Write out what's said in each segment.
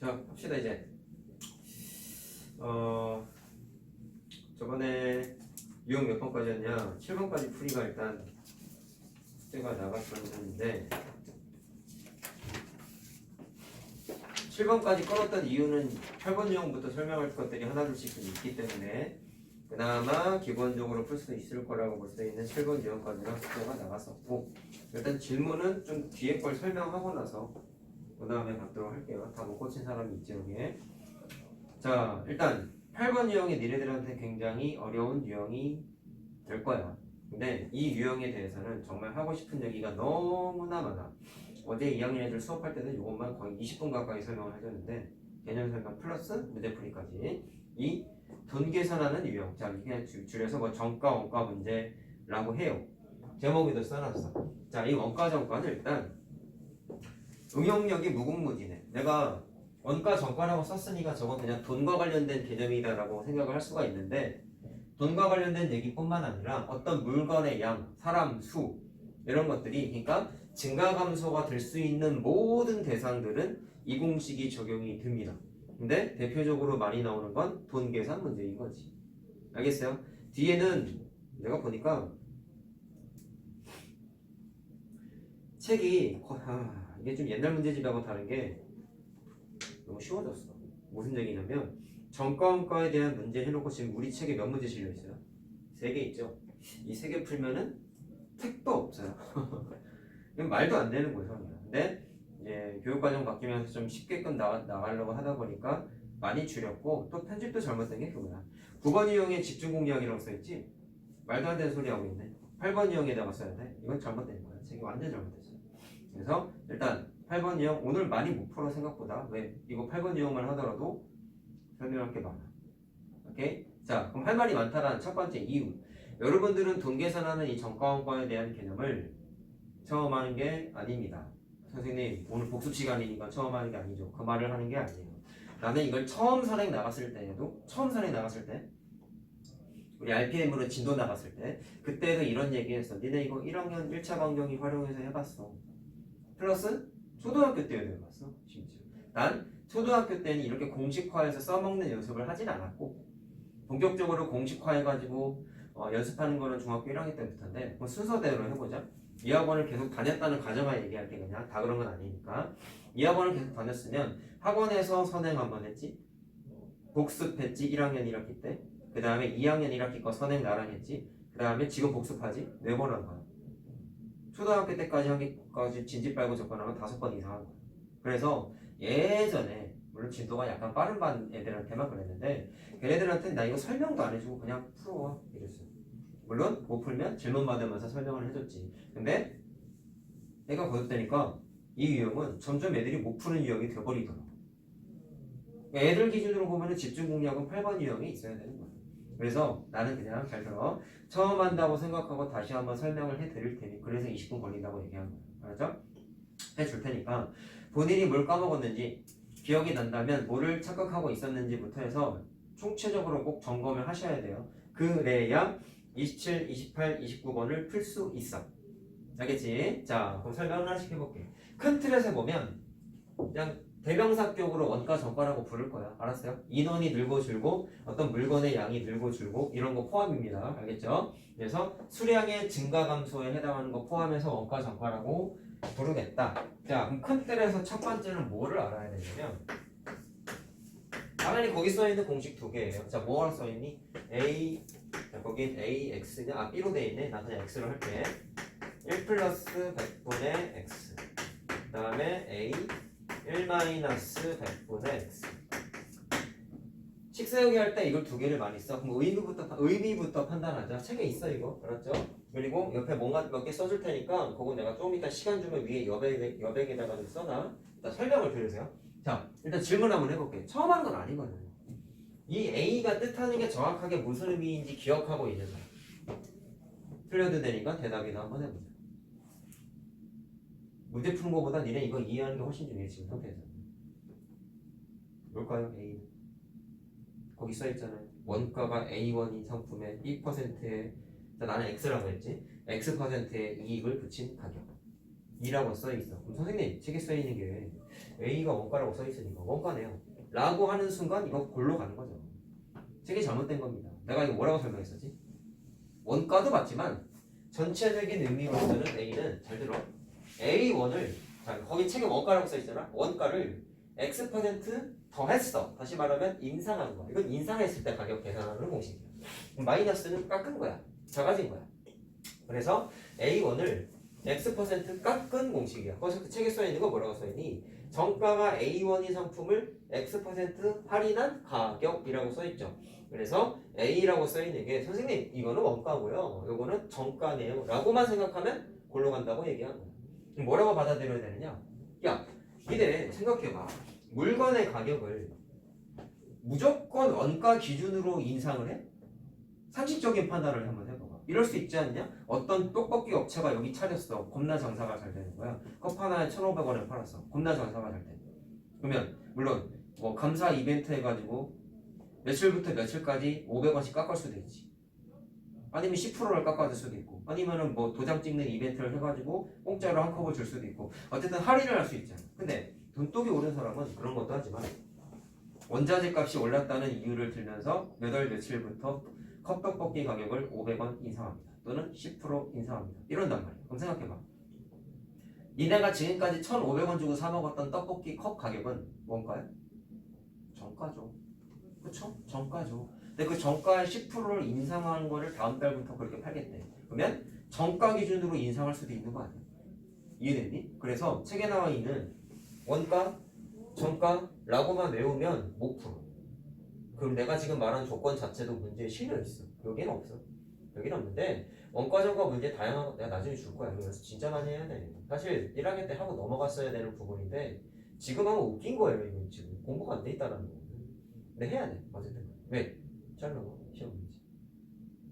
자, 합시다 이제. 저번에 유형 몇 번까지였냐? 7번까지 풀이가 일단 숙제가 나갔었는데 7번까지 끌었던 이유는 8번 유형부터 설명할 것들이 하나둘씩 좀 있기 때문에 그나마 기본적으로 풀 수 있을 거라고 볼 수 있는 7번 유형까지가 숙제가 나갔었고, 일단 질문은 좀 뒤에 걸 설명하고 나서 그 다음에 받도록 할게요. 다 못 고친 사람이 있지 여기에. 자, 일단 8번 유형이 니네들한테 굉장히 어려운 유형이 될 거야. 근데 이 유형에 대해서는 정말 하고 싶은 얘기가 너무나 많아. 어제 2학년 애들 수업할 때는 이것만 거의 20분 가까이 설명을 해줬는데, 개념 설명 플러스 문제풀이까지 이 돈 계산하는 유형, 자 이게 줄여서 뭐 정가 원가 문제라고 해요. 제목에도 써놨어. 자, 이 원가 정가는 일단 응용력이 무궁무진해. 내가 원가 정가라고 썼으니까 저건 그냥 돈과 관련된 개념이다라고 생각을 할 수가 있는데, 돈과 관련된 얘기뿐만 아니라 어떤 물건의 양, 사람 수 이런 것들이, 그러니까 증가 감소가 될 수 있는 모든 대상들은 이 공식이 적용이 됩니다. 근데 대표적으로 많이 나오는 건 돈 계산 문제인 거지. 알겠어요? 뒤에는 내가 보니까 책이 이게 좀 옛날 문제집하고 다른 게 너무 쉬워졌어. 무슨 얘기냐면 정가원가에 대한 문제 해놓고 지금 우리 책에 몇 문제 실려 있어요? 3개 있죠. 이 3개 풀면은 택도 없어요. 이건 말도 안 되는 거예요. 근데 이제 교육과정 바뀌면서 좀 쉽게끔 나가려고 하다 보니까 많이 줄였고, 또 편집도 잘못된 게 그거야. 9번 유형에 집중 공략이라고 써있지? 말도 안 되는 소리 하고 있네. 8번 유형에다가 써야 돼. 이건 잘못된 거야. 책이 완전 잘못됐어요. 그래서 일단 8번 유형 오늘 많이 못 풀어 생각보다. 왜? 이거 8번 유형만 하더라도 설명할 게 많아. 오케이? 자, 그럼 할 말이 많다라는 첫 번째 이유. 여러분들은 돈 계산하는 이 정가원가에 대한 개념을 처음 하는 게 아닙니다. 선생님 오늘 복습 시간이니까 처음 하는 게 아니죠. 그 말을 하는 게 아니에요. 나는 이걸 처음 선행 나갔을 때에도, 처음 선행 나갔을 때, 우리 RPM으로 진도 나갔을 때, 그때도 이런 얘기 했어. 니네 이거 1학년 1차 강령이 활용해서 해봤어. 플러스 초등학교 때도 해봤어. 심지어 난 초등학교 때는 이렇게 공식화해서 써먹는 연습을 하진 않았고, 본격적으로 공식화해가지고 연습하는 거는 중학교 1학년 때부터인데, 뭐 순서대로 해보자. 이 학원을 계속 다녔다는 가정하에 얘기할게. 그냥 다 그런 건 아니니까. 이 학원을 계속 다녔으면 학원에서 선행 한번 했지, 복습했지 1학년 1학기 때, 그 다음에 2학년 1학기 거 선행 나랑 했지, 그 다음에 지금 복습하지 4번 한 거야. 초등학교 때까지 하기까지 진지 빨고 접근하면 5번 이상 한 거야. 그래서 예전에 물론 진도가 약간 빠른 반 애들한테만 그랬는데, 걔네들한테는 나 이거 설명도 안 해주고 그냥 풀어 이랬어요. 물론 못 풀면 질문 받으면서 설명을 해줬지. 근데 내가 거듭되니까 이 유형은 점점 애들이 못 푸는 유형이 돼버리더라고. 애들 기준으로 보면 집중 공략은 8번 유형이 있어야 되는 거야. 그래서 나는 그냥 잘 들어. 처음 한다고 생각하고 다시 한번 설명을 해드릴 테니, 그래서 20분 걸린다고 얘기한 거야. 알았죠? 해줄 테니까 본인이 뭘 까먹었는지 기억이 난다면 뭐를 착각하고 있었는지부터 해서 총체적으로 꼭 점검을 하셔야 돼요. 그래야 27, 28, 29번을 풀 수 있어. 알겠지? 자, 그럼 설명을 하나씩 해볼게. 큰 틀에서 보면 그냥 대명사격으로 원가 정가라고 부를 거야. 알았어요? 인원이 늘고 줄고 어떤 물건의 양이 늘고 줄고 이런 거 포함입니다. 알겠죠? 그래서 수량의 증가 감소에 해당하는 거 포함해서 원가 정가라고 부르겠다. 자, 그럼 큰 틀에서 첫 번째는 뭐를 알아야 되냐면, 당연히 거기 써있는 공식 2개예요. 자, 뭐가 써있니? A, 자, 거긴 A, X냐? 아, B로 돼 있네. 나 그냥 X로 할게. 1 플러스 100분의 X, 그 다음에 A 1 마이너스 100분의 X. 식 세우기 할 때 이걸 2개를 많이 써. 그럼 의미부터 판단하자. 책에 있어 이거. 알았죠? 그리고 옆에 뭔가 몇 개 써줄 테니까 그거 내가 좀 이따 시간 주면 위에 여백에다가 좀 써놔. 일단 설명을 들으세요. 자, 일단 질문 한번 해볼게. 처음 하는 건 아니거든. 이 A가 뜻하는 게 정확하게 무슨 의미인지 기억하고 있는 사람. 틀려도 되니까 대답이나 한번 해보자. 문제 푸는 것보다 니네 이거 이해하는 게 훨씬 중요해 지금 상태에서. 뭘까요? A는 거기 써있잖아요. 원가가 A1인 상품의 B%의, 자, 나는 X라고 했지, X%의 이익을 붙인 가격. 2라고 써있어. 그럼 선생님 책에 써있는 게 A가 원가라고 써있으니까 원가네요 라고 하는 순간 이거 골로 가는 거죠. 책이 잘못된 겁니다. 내가 이거 뭐라고 설명했었지? 원가도 맞지만 전체적인 의미로서는 A는 잘 들어 A1을 자 거기 책에 원가라고 써있잖아. 원가를 X% 더했어. 다시 말하면 인상한 거야. 이건 인상했을 때 가격 계산하는 공식이야. 마이너스는 깎은 거야. 작아진 거야. 그래서 A1을 X% 깎은 공식이야. 거기서 그 책에 써있는 거 뭐라고 써있니? 정가가 A1이 상품을 X% 할인한 가격이라고 써있죠. 그래서 A라고 써있는 게 선생님 이거는 원가고요. 이거는 정가네요. 라고만 생각하면 골로 간다고 얘기한 거야. 그럼 뭐라고 받아들여야 되느냐? 야, 니네 생각해봐. 물건의 가격을 무조건 원가 기준으로 인상을 해? 상식적인 판단을 한번 해봐봐. 이럴 수 있지 않냐? 어떤 떡볶이 업체가 여기 차렸어. 겁나 장사가 잘 되는 거야. 컵 하나에 1,500원에 팔았어. 겁나 장사가 잘 돼. 그러면 물론 뭐 감사 이벤트 해가지고 며칠부터 며칠까지 500원씩 깎을 수도 있지. 아니면 10%를 깎아줄 수도 있고, 아니면은 뭐 도장 찍는 이벤트를 해가지고 공짜로 한 컵을 줄 수도 있고, 어쨌든 할인을 할 수 있잖아. 근데 돈독이 오른 사람은 그런 것도 하지만 원자재 값이 올랐다는 이유를 들면서 몇 월 며칠부터 컵떡볶이 가격을 500원 인상합니다. 또는 10% 인상합니다. 이런단 말이야. 그럼 생각해봐. 니네가 지금까지 1,500원 주고 사 먹었던 떡볶이 컵 가격은 뭔가요? 정가죠. 그쵸? 정가죠. 근데 그 정가의 10%를 인상한 거를 다음 달부터 그렇게 팔겠대. 그러면 정가 기준으로 인상할 수도 있는 거 아니야? 이해됐니? 그래서 책에 나와 있는 원가, 정가라고만 외우면 못 풀어. 그럼 내가 지금 말한 조건 자체도 문제에 실려 있어. 여기는 없어. 여기는 없는데 원가 정가 문제 다양한 거 내가 나중에 줄 거야. 그래서 진짜 많이 해야 돼. 사실 1학년 때 하고 넘어갔어야 되는 부분인데 지금 하면 웃긴 거예요. 이건 지금 공부가 안 돼 있다라는 거. 근데 해야 돼. 어쨌든 왜? 잘라봐. 시험 문제.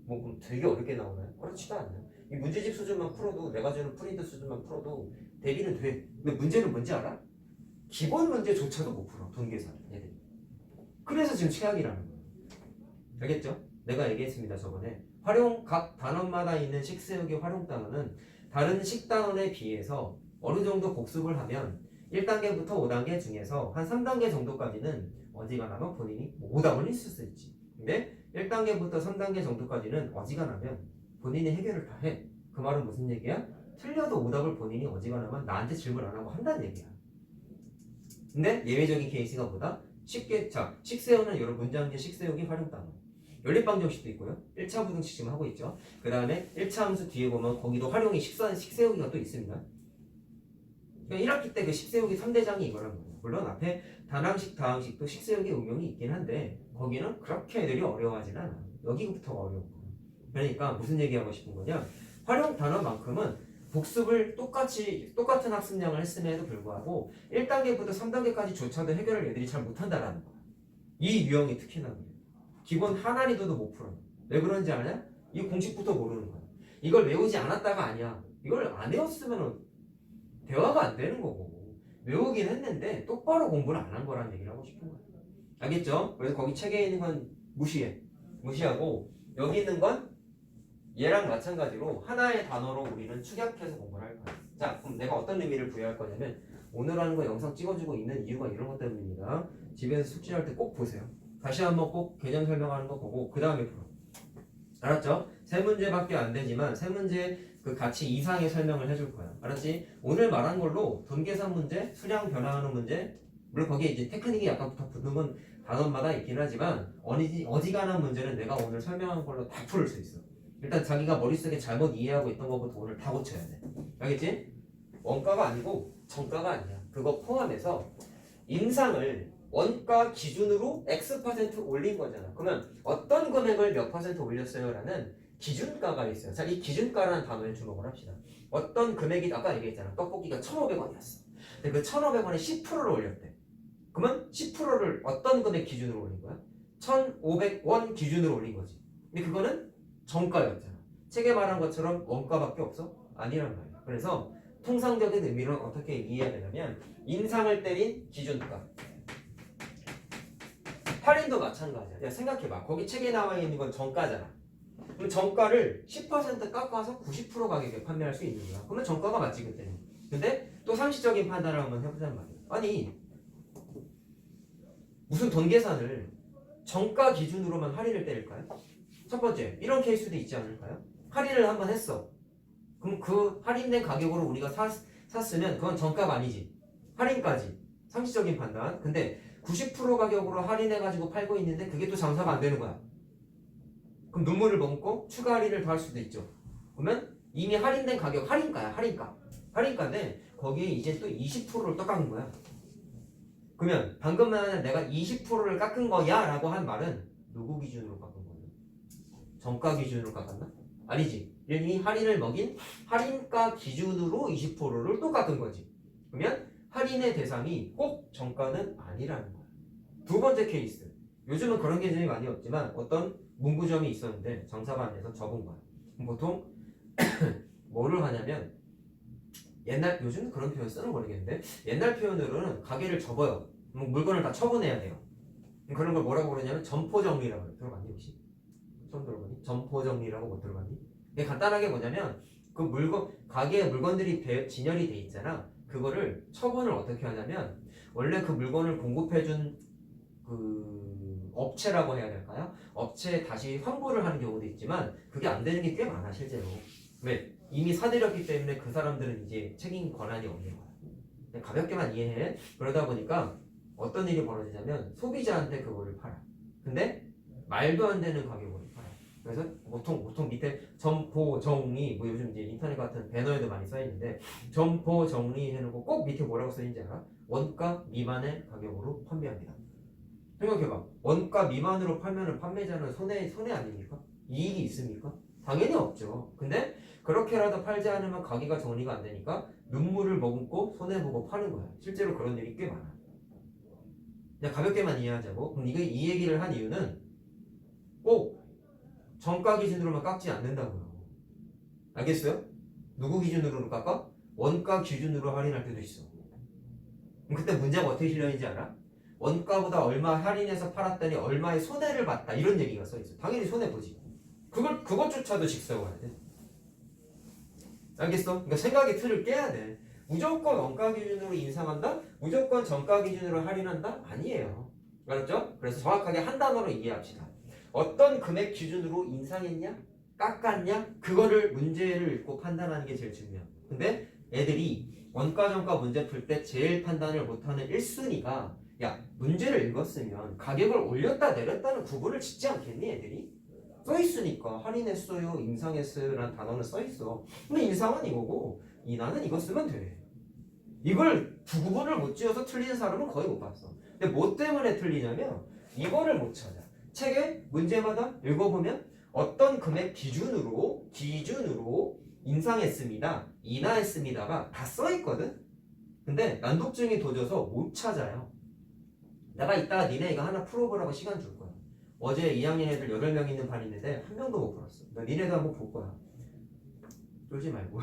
뭐 그럼 되게 어렵게 나오나요? 그렇지도 않아요. 이 문제집 수준만 풀어도 내가 주는 프린트 수준만 풀어도 대비는 돼. 근데 문제는 뭔지 알아? 기본 문제조차도 못 풀어. 돈 계산 얘들이. 그래서 지금 최악이라는 거예요. 알겠죠? 내가 얘기했습니다 저번에. 활용 각 단원마다 있는 식세역의 활용 단원은 다른 식단원에 비해서 어느 정도 복습을 하면 1단계부터 5단계 중에서 한 3단계 정도까지는 어지간하면 본인이 5답을 있을 수 있지. 근데 1단계부터 3단계 정도까지는 어지간하면 본인이 해결을 다 해. 그 말은 무슨 얘기야? 틀려도 오답을 본인이 어지간하면 나한테 질문 안 하고 한다는 얘기야. 근데 예외적인 케이스가 뭐다? 쉽게 자 식세우는 여러 문장제 식세우기 활용 단어. 연립방정식도 있고요. 1차 부등식 지금 하고 있죠. 그 다음에 1차 함수 뒤에 보면 거기도 활용이 식세우기가 또 있습니다. 그러니까 1학기 때 그 식세우기 3대장이 이거란 거예요. 물론 앞에 단항식, 다항식도 식세우기 응용이 있긴 한데 거기는 그렇게 애들이 어려워하진 않아. 여기부터가 어려운 거야. 그러니까 무슨 얘기하고 싶은 거냐? 활용 단어만큼은 복습을 똑같은 학습량을 했음에도 불구하고 1단계부터 3단계까지 조차도 해결을 애들이 잘 못한다라는 거야. 이 유형이 특히나 그래. 기본 하나리도도 못 풀어. 왜 그런지 아냐? 이 공식부터 모르는 거야. 이걸 외우지 않았다가 아니야. 이걸 안 외웠으면 대화가 안 되는 거고. 외우긴 했는데 똑바로 공부를 안 한 거라는 얘기를 하고 싶은 거야. 알겠죠? 그래서 거기 책에 있는 건 무시해. 무시하고 여기 있는 건 얘랑 마찬가지로 하나의 단어로 우리는 축약해서 공부를 할 거야. 자, 그럼 내가 어떤 의미를 부여할 거냐면 오늘 하는 거 영상 찍어주고 있는 이유가 이런 것 때문입니다. 집에서 숙제할 때 꼭 보세요. 다시 한번 꼭 개념 설명하는 거 보고 그 다음에 풀어. 알았죠? 세 문제밖에 안 되지만 세 문제 그 가치 이상의 설명을 해줄 거야. 알았지? 오늘 말한 걸로 돈 계산 문제, 수량 변화하는 문제, 물론 거기에 이제 테크닉이 약간 붙는 건 단원마다 있긴 하지만 어지간한 문제는 내가 오늘 설명한 걸로 다 풀을 수 있어. 일단 자기가 머릿속에 잘못 이해하고 있던 것부터 오늘 다 고쳐야 돼. 알겠지? 원가가 아니고 정가가 아니야. 그거 포함해서 인상을 원가 기준으로 X% 올린 거잖아. 그러면 어떤 금액을 몇 % 올렸어요? 라는 기준가가 있어요. 자, 이 기준가라는 단어에 주목을 합시다. 어떤 금액이 아까 얘기했잖아. 떡볶이가 1,500원이었어. 근데 그 1,500원에 10%를 올렸대. 그러면 10%를 어떤 금액 기준으로 올린 거야? 1,500원 기준으로 올린 거지. 근데 그거는 정가였잖아. 책에 말한 것처럼 원가밖에 없어? 아니란 말이야. 그래서 통상적인 의미로 어떻게 이해해야 되냐면 인상을 때린 기준가. 할인도 마찬가지야. 야, 생각해봐. 거기 책에 나와 있는 건 정가잖아. 그럼 정가를 10% 깎아서 90% 가격에 판매할 수 있는 거야. 그러면 정가가 맞지 그때는. 근데 또 상식적인 판단을 한번 해보자는 말이에요. 아니 무슨 돈 계산을 정가 기준으로만 할인을 때릴까요? 첫 번째 이런 케이스도 있지 않을까요? 할인을 한번 했어. 그럼 그 할인된 가격으로 우리가 샀으면 그건 정가가 아니지. 할인까지. 상식적인 판단. 근데 90% 가격으로 할인해가지고 팔고 있는데 그게 또 장사가 안 되는 거야. 그럼 눈물을 머금고 추가 할인을 더 할 수도 있죠. 그러면 이미 할인된 가격, 할인가야, 할인가. 할인가인데 거기에 이제 또 20%를 또 깎은 거야. 그러면 방금 말한 내가 20%를 깎은 거야 라고 한 말은 누구 기준으로 깎은 거야? 정가 기준으로 깎았나? 아니지. 이미 할인을 먹인 할인가 기준으로 20%를 또 깎은 거지. 그러면 할인의 대상이 꼭 정가는 아니라는 거야. 두 번째 케이스. 요즘은 그런 개념이 많이 없지만 어떤 문구점이 있었는데 장사가 안 돼서 접은 거야. 보통 뭐를 하냐면 요즘은 그런 표현 쓰는 거 모르겠는데 옛날 표현으로는 가게를 접어요. 물건을 다 처분해야 돼요. 그런 걸 뭐라고 그러냐면 점포정리라고 그래. 들어봤니 혹시? 처음 들어보니? 점포정리라고 못 들어봤니? 이게 간단하게 뭐냐면 그 가게에 물건들이 진열이 돼 있잖아. 그거를 처분을 어떻게 하냐면 원래 그 물건을 공급해준 그 업체라고 해야 될까요? 업체에 다시 환불을 하는 경우도 있지만 그게 안 되는 게 꽤 많아 실제로. 왜? 이미 사들였기 때문에 그 사람들은 이제 책임 권한이 없는 거야. 그냥 가볍게만 이해해. 그러다 보니까 어떤 일이 벌어지냐면 소비자한테 그거를 팔아. 근데 말도 안 되는 가격으로 팔아. 그래서 보통 밑에 점포 정리 뭐 요즘 이제 인터넷 같은 배너에도 많이 써 있는데 점포 정리 해놓고 꼭 밑에 뭐라고 써 있는지 알아? 원가 미만의 가격으로 판매합니다. 생각해봐. 원가 미만으로 팔면은 판매자는 손해 아닙니까? 이익이 있습니까? 당연히 없죠. 근데 그렇게라도 팔지 않으면 가게가 정리가 안 되니까 눈물을 머금고 손해보고 파는 거야. 실제로 그런 일이 꽤 많아. 그냥 가볍게만 이해하자고. 그럼 이 얘기를 한 이유는 꼭 정가 기준으로만 깎지 않는다고요. 알겠어요? 누구 기준으로 깎아? 원가 기준으로 할인할 때도 있어. 그럼 그때 문제가 어떻게 실려있는지 알아? 원가보다 얼마 할인해서 팔았더니 얼마의 손해를 봤다 이런 얘기가 써있어. 당연히 손해보지. 그것조차도 직사해야 돼. 알겠어? 그러니까 생각의 틀을 깨야 돼. 무조건 원가 기준으로 인상한다? 무조건 정가 기준으로 할인한다? 아니에요. 알았죠? 그래서 정확하게 한 단어로 이해합시다. 어떤 금액 기준으로 인상했냐? 깎았냐? 그거를 문제를 읽고 판단하는 게 제일 중요해요. 근데 애들이 원가 정가 문제 풀 때 제일 판단을 못하는 1순위가 야 문제를 읽었으면 가격을 올렸다 내렸다는 구분을 짓지 않겠니 애들이? 써있으니까 할인했어요 인상했어요 라는 단어는 써있어. 근데 인상은 이거고 인하는 이거 쓰면 돼. 이걸 두 구분을 못 지어서 틀리는 사람은 거의 못 봤어. 근데 뭐 때문에 틀리냐면 이거를 못 찾아. 책에 문제마다 읽어보면 어떤 금액 기준으로 인상했습니다 인하했습니다가 다 써있거든. 근데 난독증이 도져서 못 찾아요. 내가 이따가 니네 이거 하나 풀어보라고 시간 줄 거야. 어제 2학년 애들 8명 있는 반 있는데 한 명도 못 풀었어. 나 니네도 한번 볼 거야. 쫄지 말고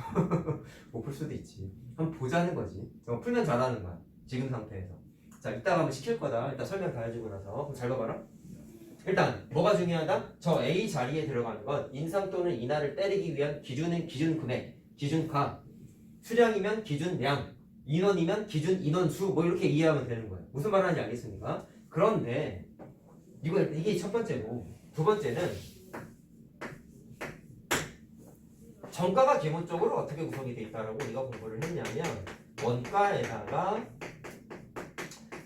못 풀 수도 있지. 한번 보자는 거지. 풀면 잘하는 거야 지금 상태에서. 자 이따가 한번 시킬 거다. 일단 설명 다 해주고 나서. 그럼 잘 봐봐라. 일단 뭐가 중요하다? 저 A 자리에 들어가는 건 인상 또는 인하를 때리기 위한 기준은 기준 금액, 기준가, 수량이면 기준량, 인원이면 기준 인원수 뭐 이렇게 이해하면 되는 거예요. 무슨 말하는지 알겠습니까? 그런데 이게 첫 번째고 두 번째는 정가가 기본적으로 어떻게 구성이 되어 있다라고 우리가 공부를 했냐면 원가에다가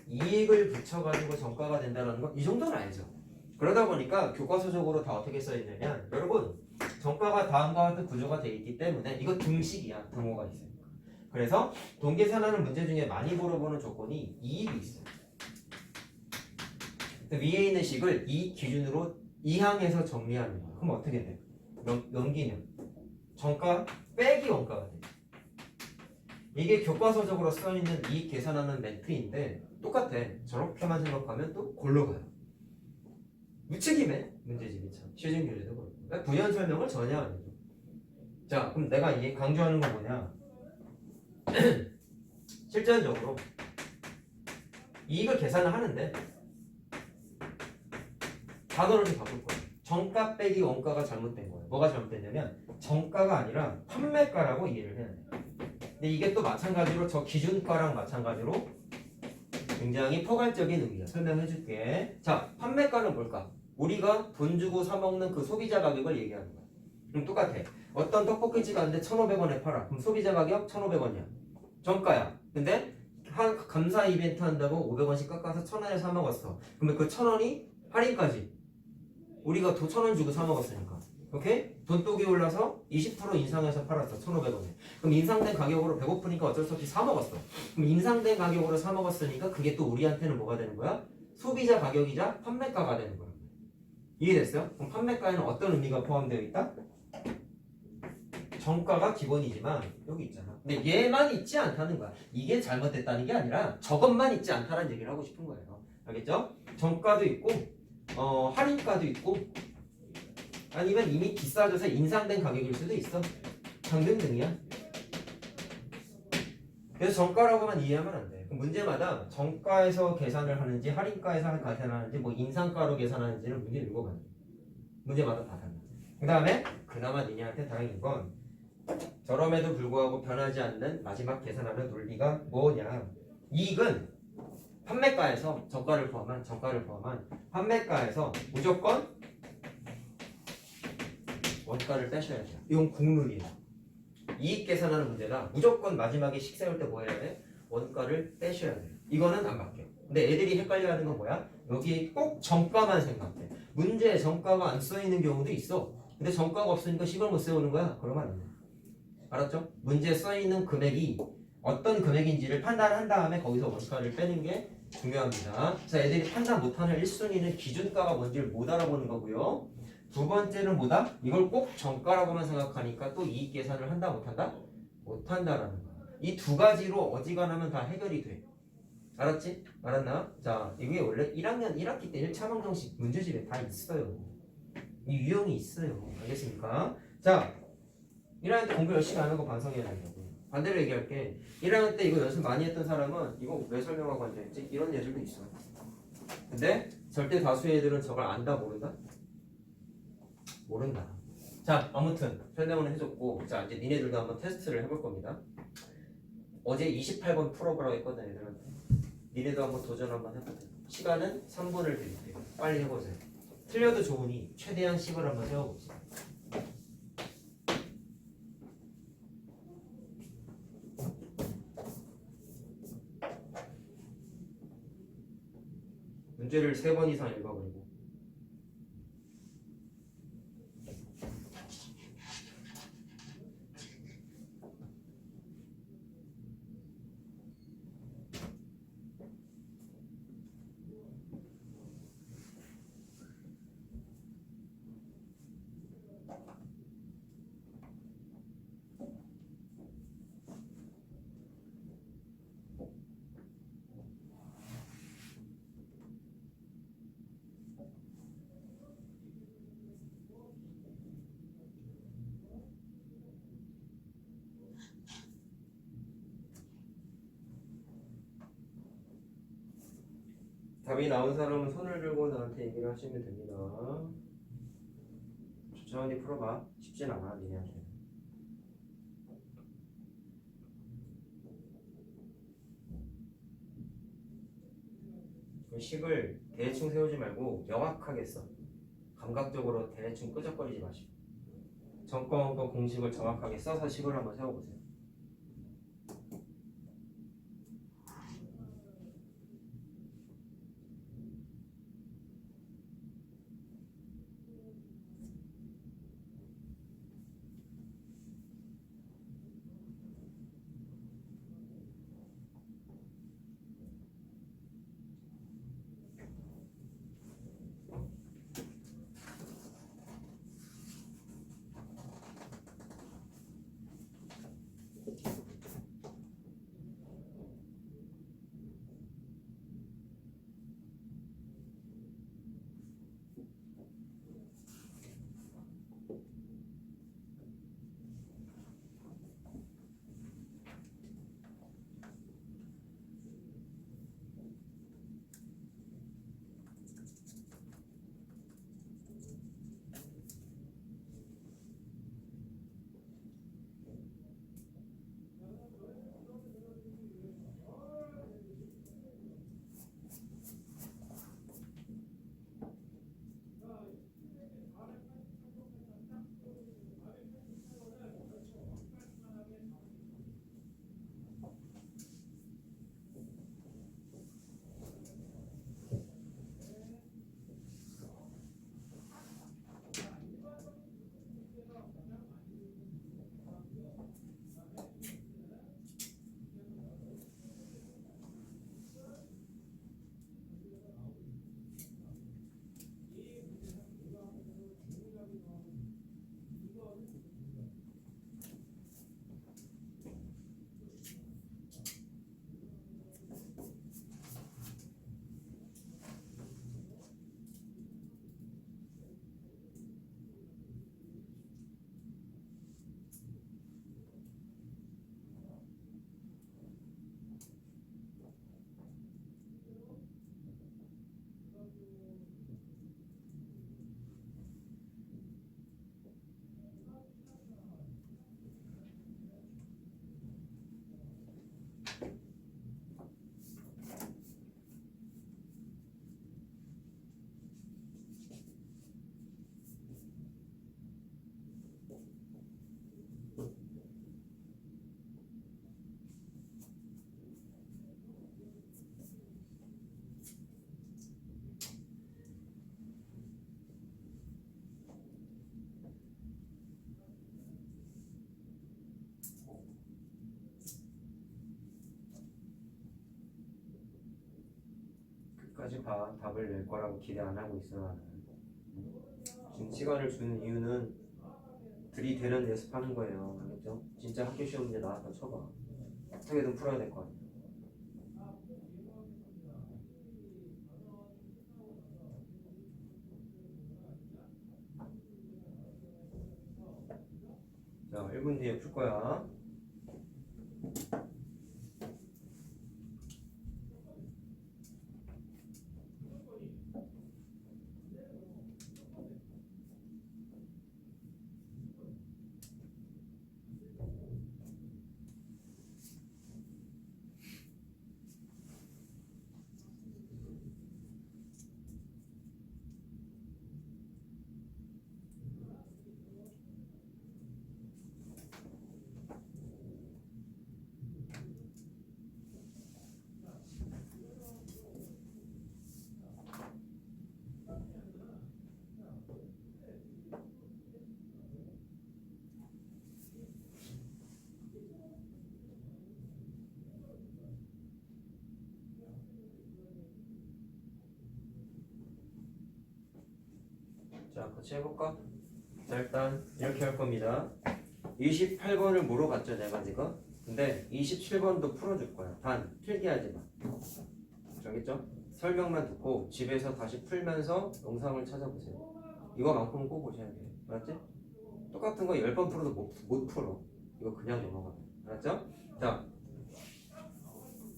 이익을 붙여가지고 정가가 된다는 거 이 정도는 알죠. 그러다 보니까 교과서적으로 다 어떻게 써있냐면 여러분 정가가 다음과 같은 구조가 되어 있기 때문에 이거 등식이야. 등호가 있으니까. 그래서 돈 계산하는 문제 중에 많이 물어보는 조건이 이익이 있어요. 위에 있는 식을 이 기준으로 이항해서 정리하는 거야. 그럼 어떻게 돼? 넘기면 정가 빼기 원가가 돼. 이게 교과서적으로 써있는 이익 계산하는 멘트인데 똑같아. 저렇게만 생각하면 또 골로 가요. 무책임해 문제집이 참. 시중 교재도 그렇고. 그러니까 부연 설명을 전혀 안 해줘. 자 그럼 내가 이게 강조하는 건 뭐냐? 실전적으로 이익을 계산을 하는데 단어를 좀 바꿀 거예요. 정가 빼기 원가가 잘못된 거예요. 뭐가 잘못됐냐면 정가가 아니라 판매가라고 이해를 해야 돼요. 근데 이게 또 마찬가지로 저 기준가랑 마찬가지로 굉장히 포괄적인 의미야. 설명해 줄게. 자, 판매가는 뭘까? 우리가 돈 주고 사 먹는 그 소비자 가격을 얘기하는 거야. 그럼 똑같아. 어떤 떡볶이집 갔는데 1,500원에 팔아. 그럼 소비자 가격 1,500원이야. 정가야. 근데 한 감사 이벤트 한다고 500원씩 깎아서 1,000원에 사 먹었어. 그러면 그 1,000원이 할인까지. 우리가 돈 1,000원 주고 사 먹었으니까. 오케이? 돈독이 올라서 20% 인상해서 팔았어. 1,500원에. 그럼 인상된 가격으로 배고프니까 어쩔 수 없이 사 먹었어. 그럼 인상된 가격으로 사 먹었으니까 그게 또 우리한테는 뭐가 되는 거야? 소비자 가격이자 판매가가 되는 거야. 이해됐어요? 그럼 판매가에는 어떤 의미가 포함되어 있다? 정가가 기본이지만 여기 있잖아. 근데 얘만 있지 않다는 거야. 이게 잘못됐다는 게 아니라 저것만 있지 않다는 얘기를 하고 싶은 거예요. 알겠죠? 정가도 있고 할인가도 있고 아니면 이미 비싸져서 인상된 가격일 수도 있어. 등등등이야. 그래서 정가라고만 이해하면 안 돼. 그럼 문제마다 정가에서 계산을 하는지 할인가에서 계산하는지 뭐 인상가로 계산하는지를 문제 읽어봐야 돼. 문제마다 다 달라. 그 다음에 그나마 니네한테 다행인 건 저럼에도 불구하고 변하지 않는 마지막 계산하는 논리가 뭐냐. 이익은 판매가에서 정가를 포함한 판매가에서 무조건 원가를 빼셔야 돼요. 이건 국룰이에요. 이익 계산하는 문제가 무조건 마지막에 식 세울 때 뭐 해야 돼? 원가를 빼셔야 돼요. 이거는 안 바뀌어. 근데 애들이 헷갈려하는 건 뭐야? 여기 꼭 정가만 생각해. 문제에 정가가 안 써있는 경우도 있어. 근데 정가가 없으니까 식을 못 세우는 거야. 그러면 안 돼. 알았죠? 문제에 써있는 금액이 어떤 금액인지를 판단한 다음에 거기서 원가를 빼는 게 중요합니다. 자, 애들이 판단 못하는 1순위는 기준가가 뭔지를 못 알아보는 거고요. 두 번째는 뭐다? 이걸 꼭 정가라고만 생각하니까 또 이익 계산을 한다 못한다? 못한다라는 거야. 이 두 가지로 어지간하면 다 해결이 돼. 알았지? 알았나? 자, 이게 원래 1학년 1학기 때 1차 방정식 문제집에 다 있어요. 이 유형이 있어요. 알겠습니까? 자, 1학년 때 공부 열심히 안 하고 반성해야 된다고. 반대로 얘기할게. 1학년 때 이거 연습 많이 했던 사람은 이거 왜 설명하고 앉아있지? 이런 애들도 있어. 근데 절대 다수의 애들은 저걸 안다 모른다? 모른다. 자, 아무튼 설명을 해줬고, 자 이제 니네들도 한번 테스트를 해볼 겁니다. 어제 28번 풀어보라고 했거든 애들한테. 니네도 한번 도전 한번 해보세요. 시간은 3분을 드릴게요. 빨리 해보세요. 틀려도 좋으니 최대한 식을 한번 세워봅시다. 문제를 3번 이상 읽어버리고. 답이 나온 사람은 손을 들고 나한테 얘기를 하시면 됩니다. 천천히 풀어봐. 쉽진 않아 니네한테. 그 식을 대충 세우지 말고 명확하게 써. 감각적으로 대충 끄적거리지 마시고 정권과 공식을 정확하게 써서 식을 한번 세워보세요. 끝까지 봐. 답을 낼 거라고 기대 안 하고 있어 나는. 지금 시간을 주는 이유는 들이대는 연습하는 거예요. 알겠죠? 진짜 학교 시험 문제 나왔다 쳐봐. 어떻게든 풀어야 될 거 아니야. 자, 1분 뒤에 풀 거야. 자, 같이 해볼까? 자, 일단 이렇게 할 겁니다. 28번을 물어봤죠, 내가 지금. 근데 27번도 풀어줄 거야. 단, 필기하지 마. 알겠죠? 설명만 듣고 집에서 다시 풀면서 영상을 찾아보세요. 이거만큼은 꼭 보셔야 돼요. 알았지? 똑같은 거 10번 풀어도 못 풀어. 이거 그냥 넘어가. 알았죠? 자,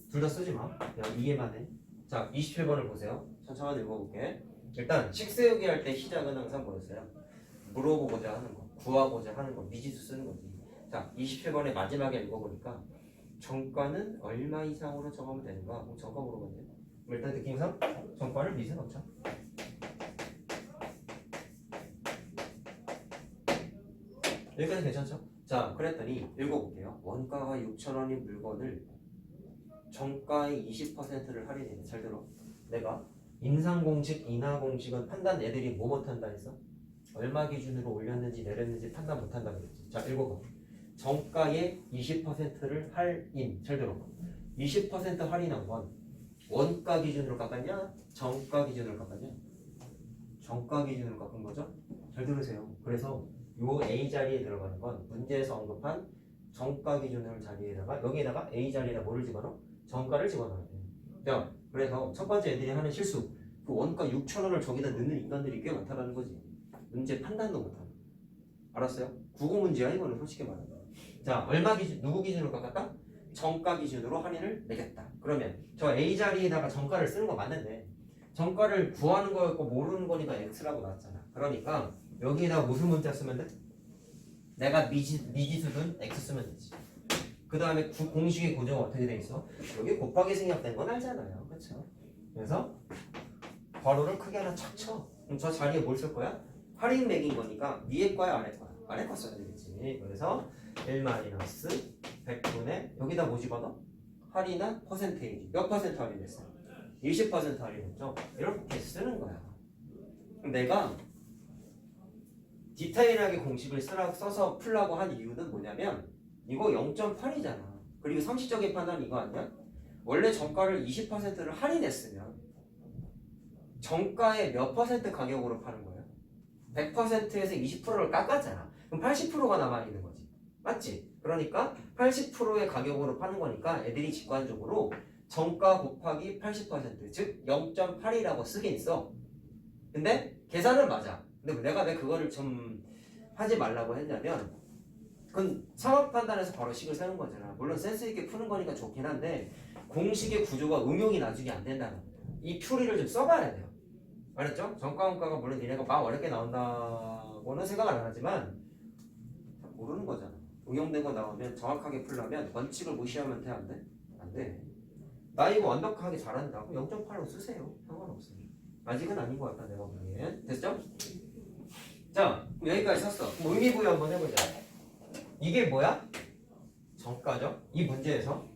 둘 다 쓰지 마. 그냥 이해만 해. 자, 27번을 보세요. 천천히 읽어볼게. 일단 식세우기 할 때 시작은 항상 뭐였어요? 물어보고자 하는 거, 구하고자 하는 거, 미지수 쓰는 거지. 자, 27번의 마지막에 읽어보니까 정가는 얼마 이상으로 정하면 되는가? 정가 물어봤네. 일단 느낌상 정가를 밑에 넣자. 여기까지 괜찮죠? 자, 그랬더니 읽어볼게요. 원가가 6,000원인 물건을 정가의 20%를 할인해. 잘 들어. 내가 인상공식, 인하공식은 판단 애들이 뭐 못한다 했어? 얼마 기준으로 올렸는지 내렸는지 판단 못한다 그랬지. 자, 읽어봐. 정가의 20%를 할인. 잘 들어. 20% 할인한 건 원가 기준으로 깎았냐? 정가 기준으로 깎았냐? 정가 기준으로 깎은 거죠? 잘 들으세요. 그래서 요 A 자리에 들어가는 건 문제에서 언급한 정가 기준으로 자리에다가 여기에다가 A 자리에다 뭐를 집어넣어? 정가를 집어넣어야 돼. 자, 그래서 첫 번째 애들이 하는 실수. 그 원가 6,000원을 저기다 넣는 인간들이 꽤 많다라는 거지. 문제 판단도 못하는. 알았어요? 국어 문제야 이거는 솔직히 말하면. 자, 얼마 기준, 누구 기준으로 깎았다? 정가 기준으로 할인을 매겼다. 그러면 저 A 자리에다가 정가를 쓰는 거 맞는데 정가를 구하는 거였고 모르는 거니까 X라고 나왔잖아. 그러니까 여기에다가 무슨 문자 쓰면 돼? 내가 미지수든 X 쓰면 되지. 그 다음에 공식의 구조가 어떻게 돼 있어? 여기 곱하기 생략된 건 알잖아요. 그렇죠? 그래서 괄호를 크게 하나 착 쳐. 그럼 저 자리에 뭘 쓸 거야? 할인 매긴 거니까 위에 거야 아래 거야? 아래 거 써야 되겠지. 그래서 1-100분의 여기다 뭐 집어넣어? 할인한 퍼센테이지. 몇 퍼센트 할인했어? 20% 할인했죠? 이렇게 쓰는 거야. 내가 디테일하게 공식을 써서 풀라고 한 이유는 뭐냐면 이거 0.8이잖아. 그리고 상식적인 판단 이거 아니야? 원래 정가를 20%를 할인했으면 정가의 몇 퍼센트 가격으로 파는 거야? 100%에서 20%를 깎았잖아. 그럼 80%가 남아있는 거지. 맞지? 그러니까 80%의 가격으로 파는 거니까 애들이 직관적으로 정가 곱하기 80% 즉 0.8이라고 쓰긴 써. 근데 계산은 맞아. 근데 내가 왜 그거를 좀 하지 말라고 했냐면 그건 상황 판단에서 바로 식을 세는 거잖아. 물론 센스 있게 푸는 거니까 좋긴 한데 공식의 구조가 응용이 나중에 안 된다는 거야. 이 퓨리를 좀 써봐야 돼요. 알았죠? 정가 원가가 물론 니네가 막 어렵게 나온다고는 생각을 안 하지만 모르는 거잖아. 응용된 거 나오면 정확하게 풀려면 원칙을 무시하면 돼? 안 돼? 안 돼. 나 이거 완벽하게 잘한다고 0.8로 쓰세요. 상관없어요. 아직은 아닌 것 같다 내가 보기엔. 됐죠? 자, 여기까지 썼어. 그럼 의미 부여 한번 해보자. 이게 뭐야? 정가죠? 이 문제에서.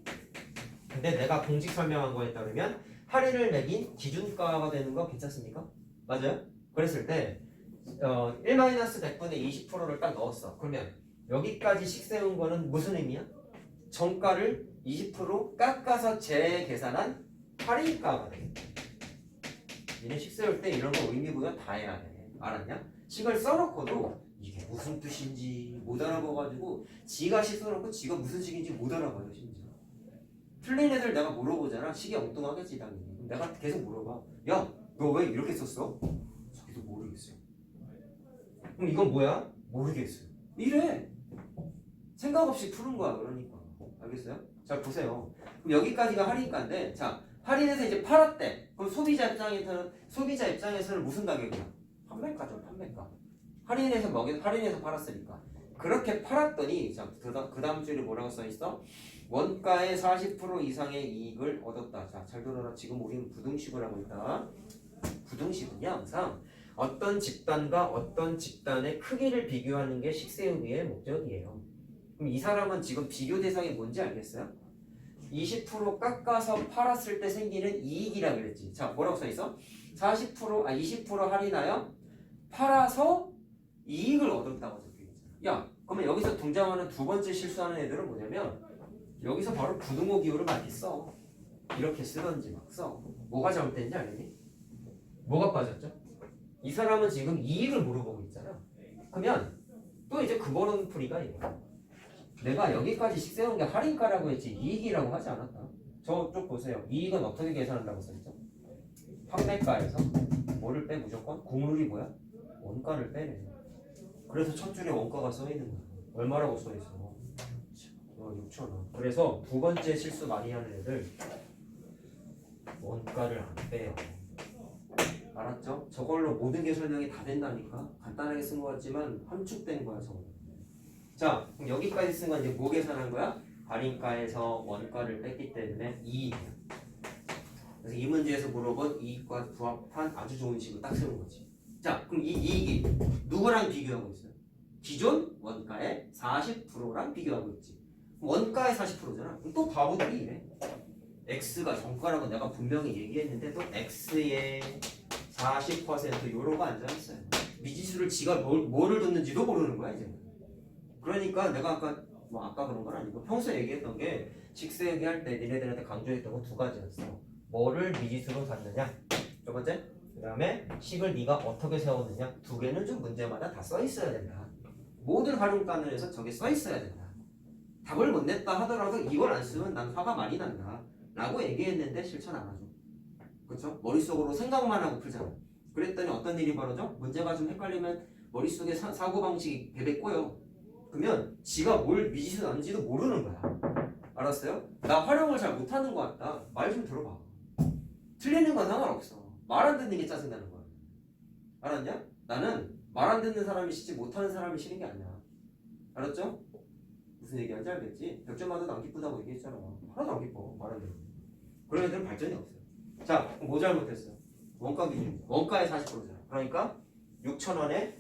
근데 내가 공식 설명한 거에 따르면 할인을 매긴 기준가가 되는 거 괜찮습니까? 맞아요? 그랬을 때 1-100분의 20%를 딱 넣었어. 그러면 여기까지 식 세운 거는 무슨 의미야? 정가를 20% 깎아서 재계산한 할인가가 되겠다. 니네 식 세울 때 이런 거 의미 부여 다 해야 돼. 알았냐? 식을 써놓고도 이게 무슨 뜻인지 못 알아봐가지고 지가 식 써놓고 지가 무슨 식인지 못 알아봐요 심지어. 틀린 애들 내가 물어보잖아. 식이 엉뚱하겠지 당연히. 그럼 내가 계속 물어봐. 야, 너 왜 이렇게 썼어? 자기도 모르겠어요. 그럼 이건 뭐야? 모르겠어요. 이래. 생각 없이 푸는 거야 그러니까. 알겠어요? 자 보세요. 그럼 여기까지가 할인가인데, 자 할인해서 이제 팔았대. 그럼 소비자 입장에서는 무슨 가격이야? 판매가죠, 판매가. 할인해서 팔았으니까. 그렇게 팔았더니, 자 그 다음 줄에 뭐라고 써 있어? 원가의 40% 이상의 이익을 얻었다. 자 잘 들어라. 지금 우리는 부등식을 하고 있다. 부등식은요 항상 어떤 집단과 어떤 집단의 크기를 비교하는 게 식세우기의 목적이에요. 그럼 이 사람은 지금 비교 대상이 뭔지 알겠어요? 20% 깎아서 팔았을 때 생기는 이익이라 그랬지. 자 뭐라고 써있어? 20% 할인하여 팔아서 이익을 얻었다고 적혀있잖아. 야 그러면 여기서 등장하는 두 번째 실수하는 애들은 뭐냐면 여기서 바로 부등호 기호를 많이 써. 이렇게 쓰던지 막 써. 뭐가 잘못됐는지 알겠니? 뭐가 빠졌죠? 이 사람은 지금 이익을 물어보고 있잖아. 그러면 또 이제 그거는 풀이가 이거야. 내가 여기까지 식 세운 게 할인가라고 했지 이익이라고 하지 않았다. 저쪽 보세요. 이익은 어떻게 계산한다고 써있죠? 판매가에서 뭐를 빼 무조건? 국룰이 뭐야? 원가를 빼래. 그래서 첫 줄에 원가가 써있는 거야. 얼마라고 써있어? 6,000원. 그래서 두 번째 실수 많이 하는 애들 원가를 안 빼요. 알았죠? 저걸로 모든 게 설명이 다 된다니까. 간단하게 쓴 것 같지만 함축된 거야 저거. 자 그럼 여기까지 쓴 건 이제 뭐 계산한 거야? 할인가에서 원가를 뺐기 때문에 이익이야. 그래서 이 문제에서 물어본 이익과 부합한 아주 좋은 식으로 딱 세운 거지. 자 그럼 이 이익이 누구랑 비교하고 있어요? 기존 원가의 40%랑 비교하고 있지. 원가의 40%잖아. 그럼 또 바보들이 이래. X가 정가라고 내가 분명히 얘기했는데 또 X의 40% 요로가 앉아있어요. 미지수를 지가 뭐를 듣는지도 모르는 거야 이제. 그러니까 내가 아까 그런 건 아니고 평소에 얘기했던 게 식세 얘기할 때 니네들한테 강조했던 건 두 가지였어. 뭐를 미지수로 샀느냐 첫 번째, 그 다음에 식을 네가 어떻게 세웠느냐. 두 개는 좀 문제마다 다 써있어야 된다. 모든 활용단어에서 저게 써있어야 된다. 답을 못 냈다 하더라도 이걸 안 쓰면 난 화가 많이 난다 라고 얘기했는데 실천 안 하죠. 그렇죠? 머릿속으로 생각만 하고 풀잖아. 그랬더니 어떤 일이 벌어져? 문제가 좀 헷갈리면 머릿속에 사고방식이 베베 꼬여. 그러면 지가 뭘 미지수 나는지도 모르는 거야. 알았어요? 나 활용을 잘 못하는 것 같다. 말 좀 들어봐. 틀리는 건 상관없어. 말 안 듣는 게 짜증나는 거야. 알았냐? 나는 말 안 듣는 사람이 싫지 못하는 사람이 싫은 게 아니야. 알았죠? 무슨 얘기하는지 알겠지? 벽점마다도 안 기쁘다고 얘기했잖아. 하나도 안 기뻐. 말 안 들으면. 그런 애들은 발전이 없어요. 자, 뭐 잘못했어요? 원가 기준. 원가의 40%잖아. 그러니까 6,000원에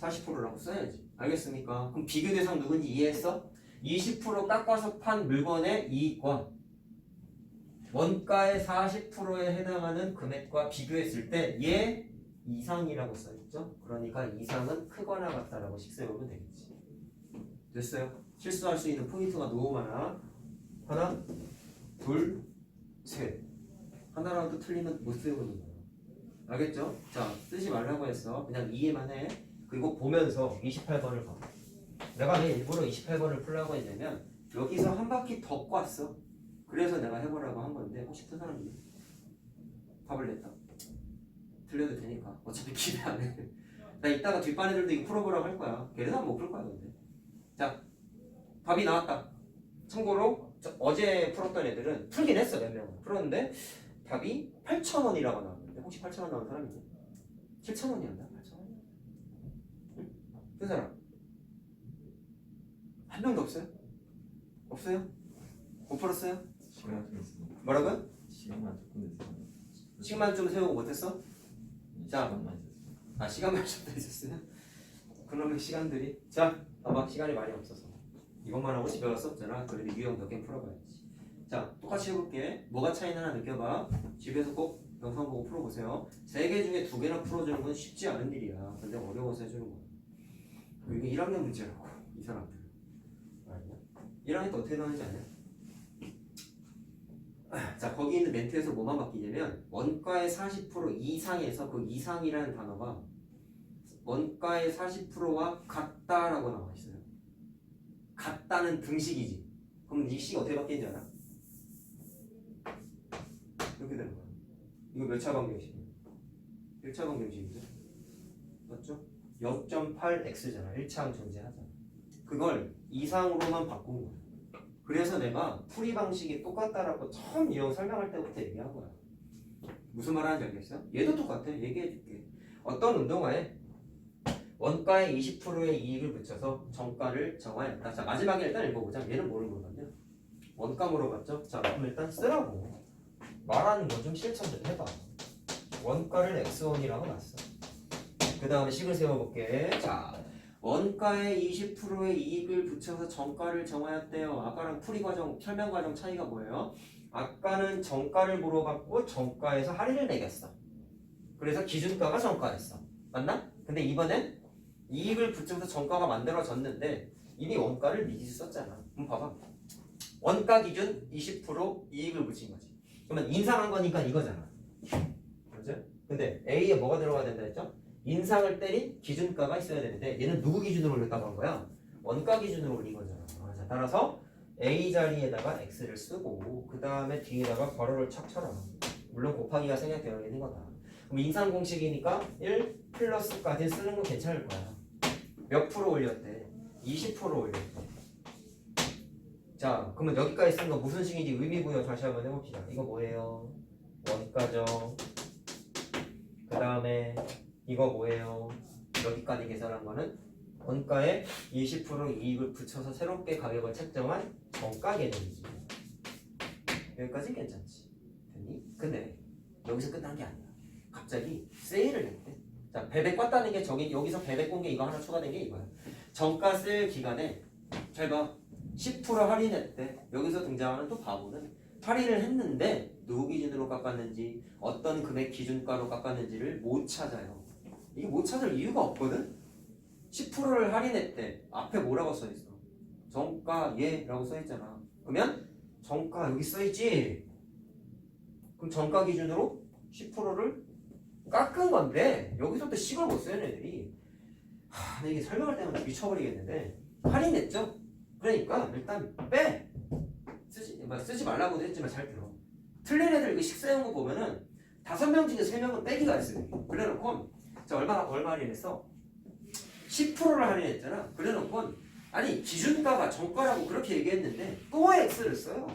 40%라고 써야지. 알겠습니까? 그럼 비교 대상 누군지 이해했어? 20% 깎아서 판 물건의 이익과 원가의 40%에 해당하는 금액과 비교했을 때 얘 이상이라고 써있죠? 그러니까 이상은 크거나 같다라고 식세우면 되겠지. 됐어요? 실수할 수 있는 포인트가 너무 많아. 하나, 둘, 셋. 하나라도 틀리면 못 세우는 거야. 알겠죠? 자, 쓰지 말라고 했어. 그냥 이해만 해. 그리고 보면서 28번을 봐. 내가 왜 일부러 28번을 풀라고 했냐면 여기서 한 바퀴 더 꽈어. 그래서 내가 해보라고 한 건데 혹시 푼 사람 있니? 답을 냈다. 틀려도 되니까. 어차피 기대 안 해. 나 이따가 뒷반 애들도 이거 풀어보라고 할 거야. 걔네는 못 풀 거야 근데. 자, 답이 나왔다. 참고로 어제 풀었던 애들은 풀긴 했어. 몇 명은 풀었는데 답이 8,000원이라고 나왔는데 혹시 8,000원 나온 사람 있니? 7,000원이었나? 8,000원? 응? 그 사람 한 명도 없어요? 없어요? 못 풀었어요? 시간 좀 있어. 뭐라고요? 시간만 조금 있어. 시간만 좀 세우고 못했어? 자, 시간만 있었어. 시간만 좀 있었어요? 그놈의 시간들이. 자, 봐봐. 시간이 많이 없어서 이것만 하고 집에 가서 썼잖아. 그래도 유형 몇 개 풀어봐야지. 자, 똑같이 해볼게. 뭐가 차이나 느껴봐. 집에서 꼭 영상 보고 풀어보세요. 3개 중에 2개나 풀어주는 건 쉽지 않은 일이야. 근데 어려워서 해주는 거야. 이게 1학년 문제라고 이 사람들. 알냐? 1학년 때 어떻게 나오는지 아냐? 자, 거기 있는 멘트에서 뭐만 바뀌냐면 원가의 40% 이상에서 그 이상이라는 단어가 원가의 40%와 같다라고 나와 있어요. 같다는 등식이지. 그럼 이 식 어떻게 바뀌는지 알아? 이렇게 되는 거야. 이거 몇 차 방정식이야? 1차 방정식이죠. 맞죠? 0.8x잖아. 1차항 존재하잖아. 그걸 이상으로만 바꾼 거야. 그래서 내가 풀이 방식이 똑같다라고 처음 이 형 설명할 때부터 얘기한 거야. 무슨 말 하는지 알겠어요? 얘도 똑같아. 얘기해 줄게. 어떤 운동화에 원가의 20%의 이익을 붙여서 정가를 정하였다. 자, 마지막에 일단 읽어보자. 얘는 뭐를 물어봤냐? 원가 물어봤죠? 자, 그럼 일단 쓰라고. 말하는 거 좀 실천 좀 해봐. 원가를 x1이라고 놨어. 그 다음에 식을 세워볼게. 자, 원가의 20%의 이익을 붙여서 정가를 정하였대요. 아까랑 풀이 과정, 설명 과정 차이가 뭐예요? 아까는 정가를 물어봤고 정가에서 할인을 매겼어. 그래서 기준가가 정가였어. 맞나? 근데 이번엔 이익을 붙여서 정가가 만들어졌는데 이미 원가를 미리 썼잖아. 그럼 봐봐. 원가 기준 20% 이익을 붙인 거지. 그러면 인상한 거니까 이거잖아. 그렇죠? 근데 A에 뭐가 들어가야 된다 했죠? 인상을 때린 기준가가 있어야 되는데 얘는 누구 기준으로 올렸다고 한 거야? 원가 기준으로 올린 거잖아. 자, 따라서 A 자리에다가 X를 쓰고 그 다음에 뒤에다가 괄호를 척 쳐라. 물론 곱하기가 생략되어 있는 거다. 그럼 인상 공식이니까 1 플러스까지 쓰는 건 괜찮을 거야. 몇 프로 올렸대? 20% 올렸대. 자, 그러면 여기까지 쓴 거 무슨 식인지 의미부여 다시 한번 해봅시다. 이거 뭐예요? 원가죠. 그 다음에 이거 뭐예요? 여기까지 계산한 거는 원가에 20% 이익을 붙여서 새롭게 가격을 책정한 정가 개념이지. 여기까지 괜찮지? 됐니? 근데 여기서 끝난 게 아니야. 갑자기 세일을 했대. 자, 배배 껐다는 게 저기 여기서 배배 꼰 게 이거 하나 추가된 게 이거야. 정가 세일 기간에 잘 봐. 10% 할인했대. 여기서 등장하는 또 바보는 할인을 했는데 누구 기준으로 깎았는지 어떤 금액 기준가로 깎았는지를 못 찾아요. 이게 못 찾을 이유가 없거든. 10%를 할인했대. 앞에 뭐라고 써있어? 정가 예라고 써있잖아. 그러면 정가 여기 써있지. 그럼 정가 기준으로 10%를 깎은 건데 여기서 또 식을 못 쓰는 애들이 근데 이게 설명할 때마다 미쳐버리겠는데 할인했죠? 그러니까 일단 빼. 쓰지 말라고도 했지만 잘 들어. 틀린 애들 이거 식 세운 거 보면은 5명 중에 3명은 빼기가 있어요. 그래놓고 자 얼마 할인했어? 10%를 할인했잖아. 그래놓고 아니 기준가가 정가라고 그렇게 얘기했는데 또 X를 써요.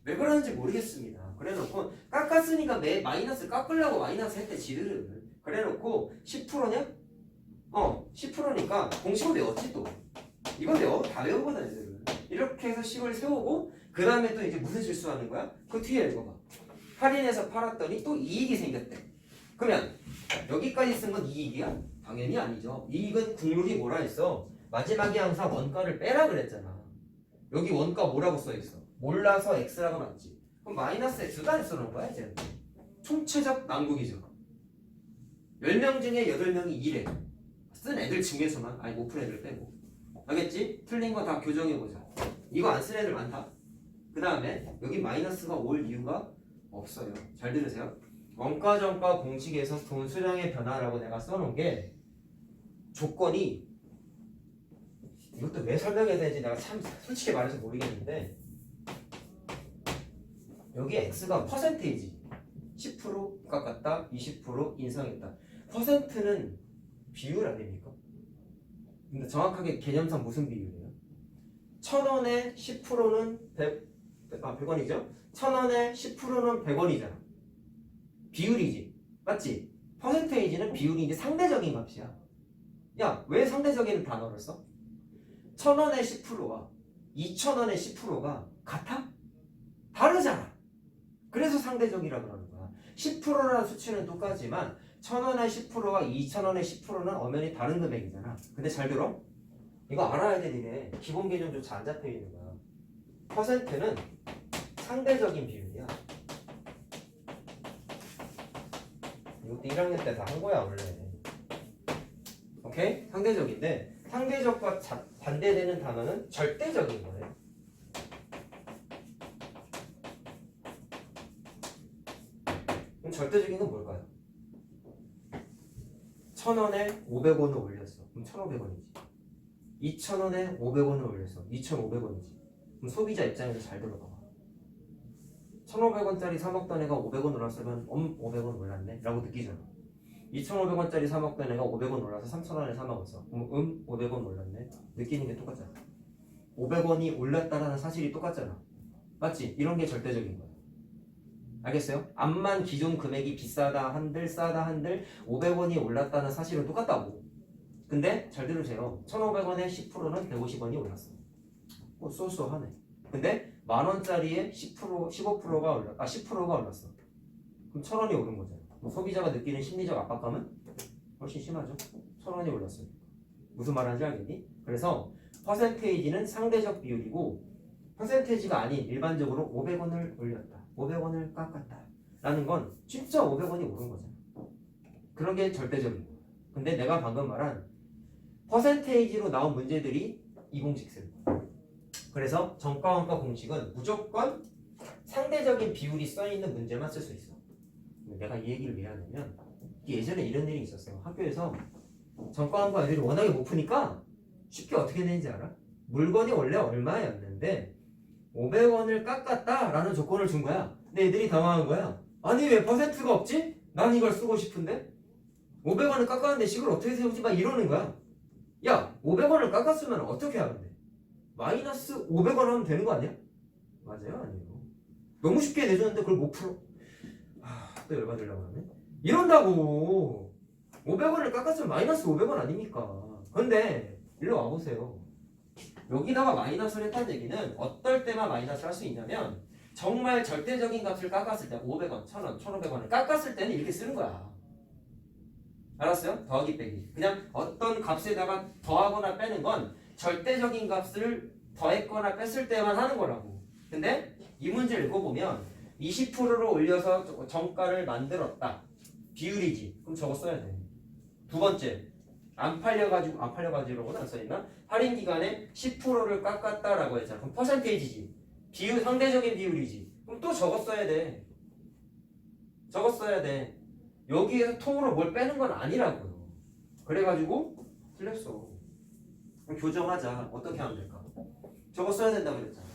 왜 그러는지 모르겠습니다. 그래놓고 깎았으니까 매 마이너스 깎으려고 마이너스 했대 지들은. 그래놓고 10%냐? 10%니까 공식을 외웠지 또. 이건 다 외우거든 애들은. 이렇게 해서 식을 세우고 그 다음에 또 이제 무슨 실수하는 거야? 그 뒤에 읽어봐. 할인해서 팔았더니 또 이익이 생겼대. 그러면 여기까지 쓴 건 이익이야? 당연히 아니죠. 이익은 국룰이 뭐라 했어? 마지막에 항상 원가를 빼라 그랬잖아. 여기 원가 뭐라고 써있어? 몰라서 X라고 놨지. 그럼 마이너스 X도 안 써놓은 거야 이제. 총체적 난국이죠. 10명 중에 8명이 이래. 쓴 애들 중에서만 아니 못 푼 애들 빼고. 알겠지? 틀린 거 다 교정해보자. 이거 안 쓴 애들 많다. 그 다음에 여기 마이너스가 올 이유가 없어요. 잘 들으세요. 원가 정가 공식에서 돈 수량의 변화라고 내가 써놓은 게 조건이 이것도 왜 설명해야 되는지 내가 참 솔직히 말해서 모르겠는데 여기 X가 퍼센테이지 10% 깎았다 20% 인상했다. 퍼센트는 비율 아닙니까? 근데 정확하게 개념상 무슨 비율이에요? 1,000원에 10%는 100원이죠? 1,000원에 10%는 100원이잖아. 비율이지. 맞지? 퍼센테이지는 비율이 이제 상대적인 값이야. 야, 왜 상대적인 단어를 써? 1,000원의 10%와 2,000원의 10%가 같아? 다르잖아. 그래서 상대적이라 그러는 거야. 10%라는 수치는 똑같지만 1,000원의 10%와 2,000원의 10%는 엄연히 다른 금액이잖아. 근데 잘 들어? 이거 알아야 돼, 니네. 기본 개념조차 안 잡혀 있는 거야. 퍼센트는 상대적인 비율이야. 이것도 1학년 때 다 한 거야, 원래. 오케이? 상대적인데, 상대적과 반대되는 단어는 절대적인 거예요. 그럼 절대적인 건 뭘까요? 1,000원에 500원을 올렸어. 그럼 1,500원이지. 2,000원에 500원을 올렸어. 2,500원이지. 그럼 소비자 입장에서 잘 들어봐. 1,500원짜리 사 먹던 애가 500원 올랐으면 500원 올랐네 라고 느끼잖아. 2,500원짜리 사 먹던 애가 500원 올라서 3,000원에 사 먹었어. 그럼 500원 올랐네. 느끼는 게 똑같잖아. 500원이 올랐다는 사실이 똑같잖아. 맞지? 이런 게 절대적인 거야. 알겠어요? 암만 기존 금액이 비싸다 한들 싸다 한들 500원이 올랐다는 사실은 똑같다고. 근데 잘 들으세요. 1,500원에 10%는 150원이 올랐어. 쏘쏘하네. 근데 만원짜리에 10%가 올랐어. 그럼 1,000원이 오른 거잖아. 소비자가 느끼는 심리적 압박감은 훨씬 심하죠. 1,000원이 올랐어요. 무슨 말하는지 알겠니? 그래서 퍼센테이지는 상대적 비율이고 퍼센테이지가 아닌 일반적으로 500원을 올렸다, 500원을 깎았다 라는 건 진짜 500원이 오른 거잖아. 그런 게 절대적인 거야. 근데 내가 방금 말한 퍼센테이지로 나온 문제들이 이 공식 쓰는 거야. 그래서 정가원가 공식은 무조건 상대적인 비율이 써있는 문제만 쓸 수 있어. 내가 이 얘기를 왜 하냐면 예전에 이런 일이 있었어요. 학교에서 정가원가 애들이 워낙에 못 푸니까 쉽게 어떻게 되는지 알아? 물건이 원래 얼마였는데 500원을 깎았다 라는 조건을 준 거야. 근데 애들이 당황한 거야. 아니 왜 퍼센트가 없지? 난 이걸 쓰고 싶은데 500원을 깎았는데 식을 어떻게 세우지? 막 이러는 거야. 야 500원을 깎았으면 어떻게 하면 돼? 마이너스 500원 하면 되는 거 아니야? 맞아요? 아니에요. 너무 쉽게 내줬는데 그걸 못 풀어. 또 열받으려고 하네. 이런다고 500원을 깎았으면 마이너스 500원 아닙니까? 근데 일로 와보세요. 여기다가 마이너스를 했다는 얘기는 어떨 때만 마이너스를 할 수 있냐면 정말 절대적인 값을 깎았을 때 500원, 1,000원, 1,500원을 깎았을 때는 이렇게 쓰는 거야. 알았어요? 더하기 빼기. 그냥 어떤 값에다가 더하거나 빼는 건 절대적인 값을 더했거나 뺐을 때만 하는 거라고. 근데 이 문제 읽어보면 20%를 올려서 정가를 만들었다. 비율이지. 그럼 저거 써야 돼. 두 번째, 안 팔려가지고는 안 써있나? 할인 기간에 10%를 깎았다라고 했잖아. 그럼 퍼센테이지지. 비율, 상대적인 비율이지. 그럼 또 저거 써야 돼. 저거 써야 돼. 여기에서 통으로 뭘 빼는 건 아니라고요. 그래가지고 틀렸어. 그럼 교정하자. 어떻게 하면 될까? 저거 써야 된다고 그랬잖아.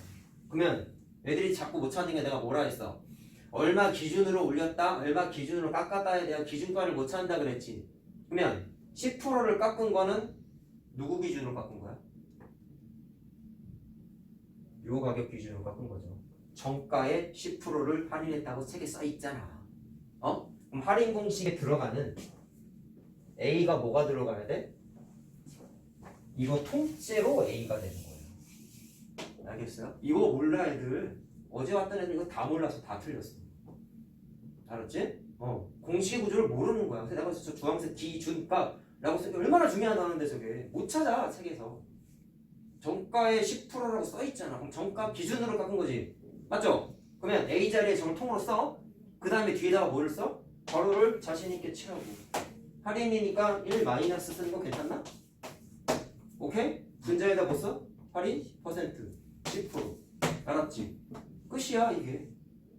그러면 애들이 자꾸 못 찾는 게 내가 뭐라 했어? 얼마 기준으로 올렸다, 얼마 기준으로 깎았다에 대한 기준가를 못 찾는다 그랬지. 그러면 10%를 깎은 거는 누구 기준으로 깎은 거야? 요 가격 기준으로 깎은 거죠. 정가에 10%를 할인했다고 책에 써 있잖아. 그럼 할인 공식에 들어가는 A가 뭐가 들어가야 돼? 이거 통째로 A가 되는 거예요. 알겠어요? 이거 몰라 애들. 어제 왔던 애들 이거 다 몰라서 다 틀렸어. 알았지? 공식 구조를 모르는 거야. 그래서 내가 저 주황색 기준값라고 쓴 게 얼마나 중요하다는데 저게 못 찾아 책에서. 정가에 10%라고 써 있잖아. 그럼 정가 기준으로 깎은 거지. 맞죠? 그러면 A 자리에 정통으로 써. 그 다음에 뒤에다가 뭐를 써? 괄호를 자신 있게 채우고. 할인이니까 1 마이너스 쓰는 거 괜찮나? 오케이? 분자에다 뭐 써? 할인 퍼센트 10%. 알았지? 끝이야 이게.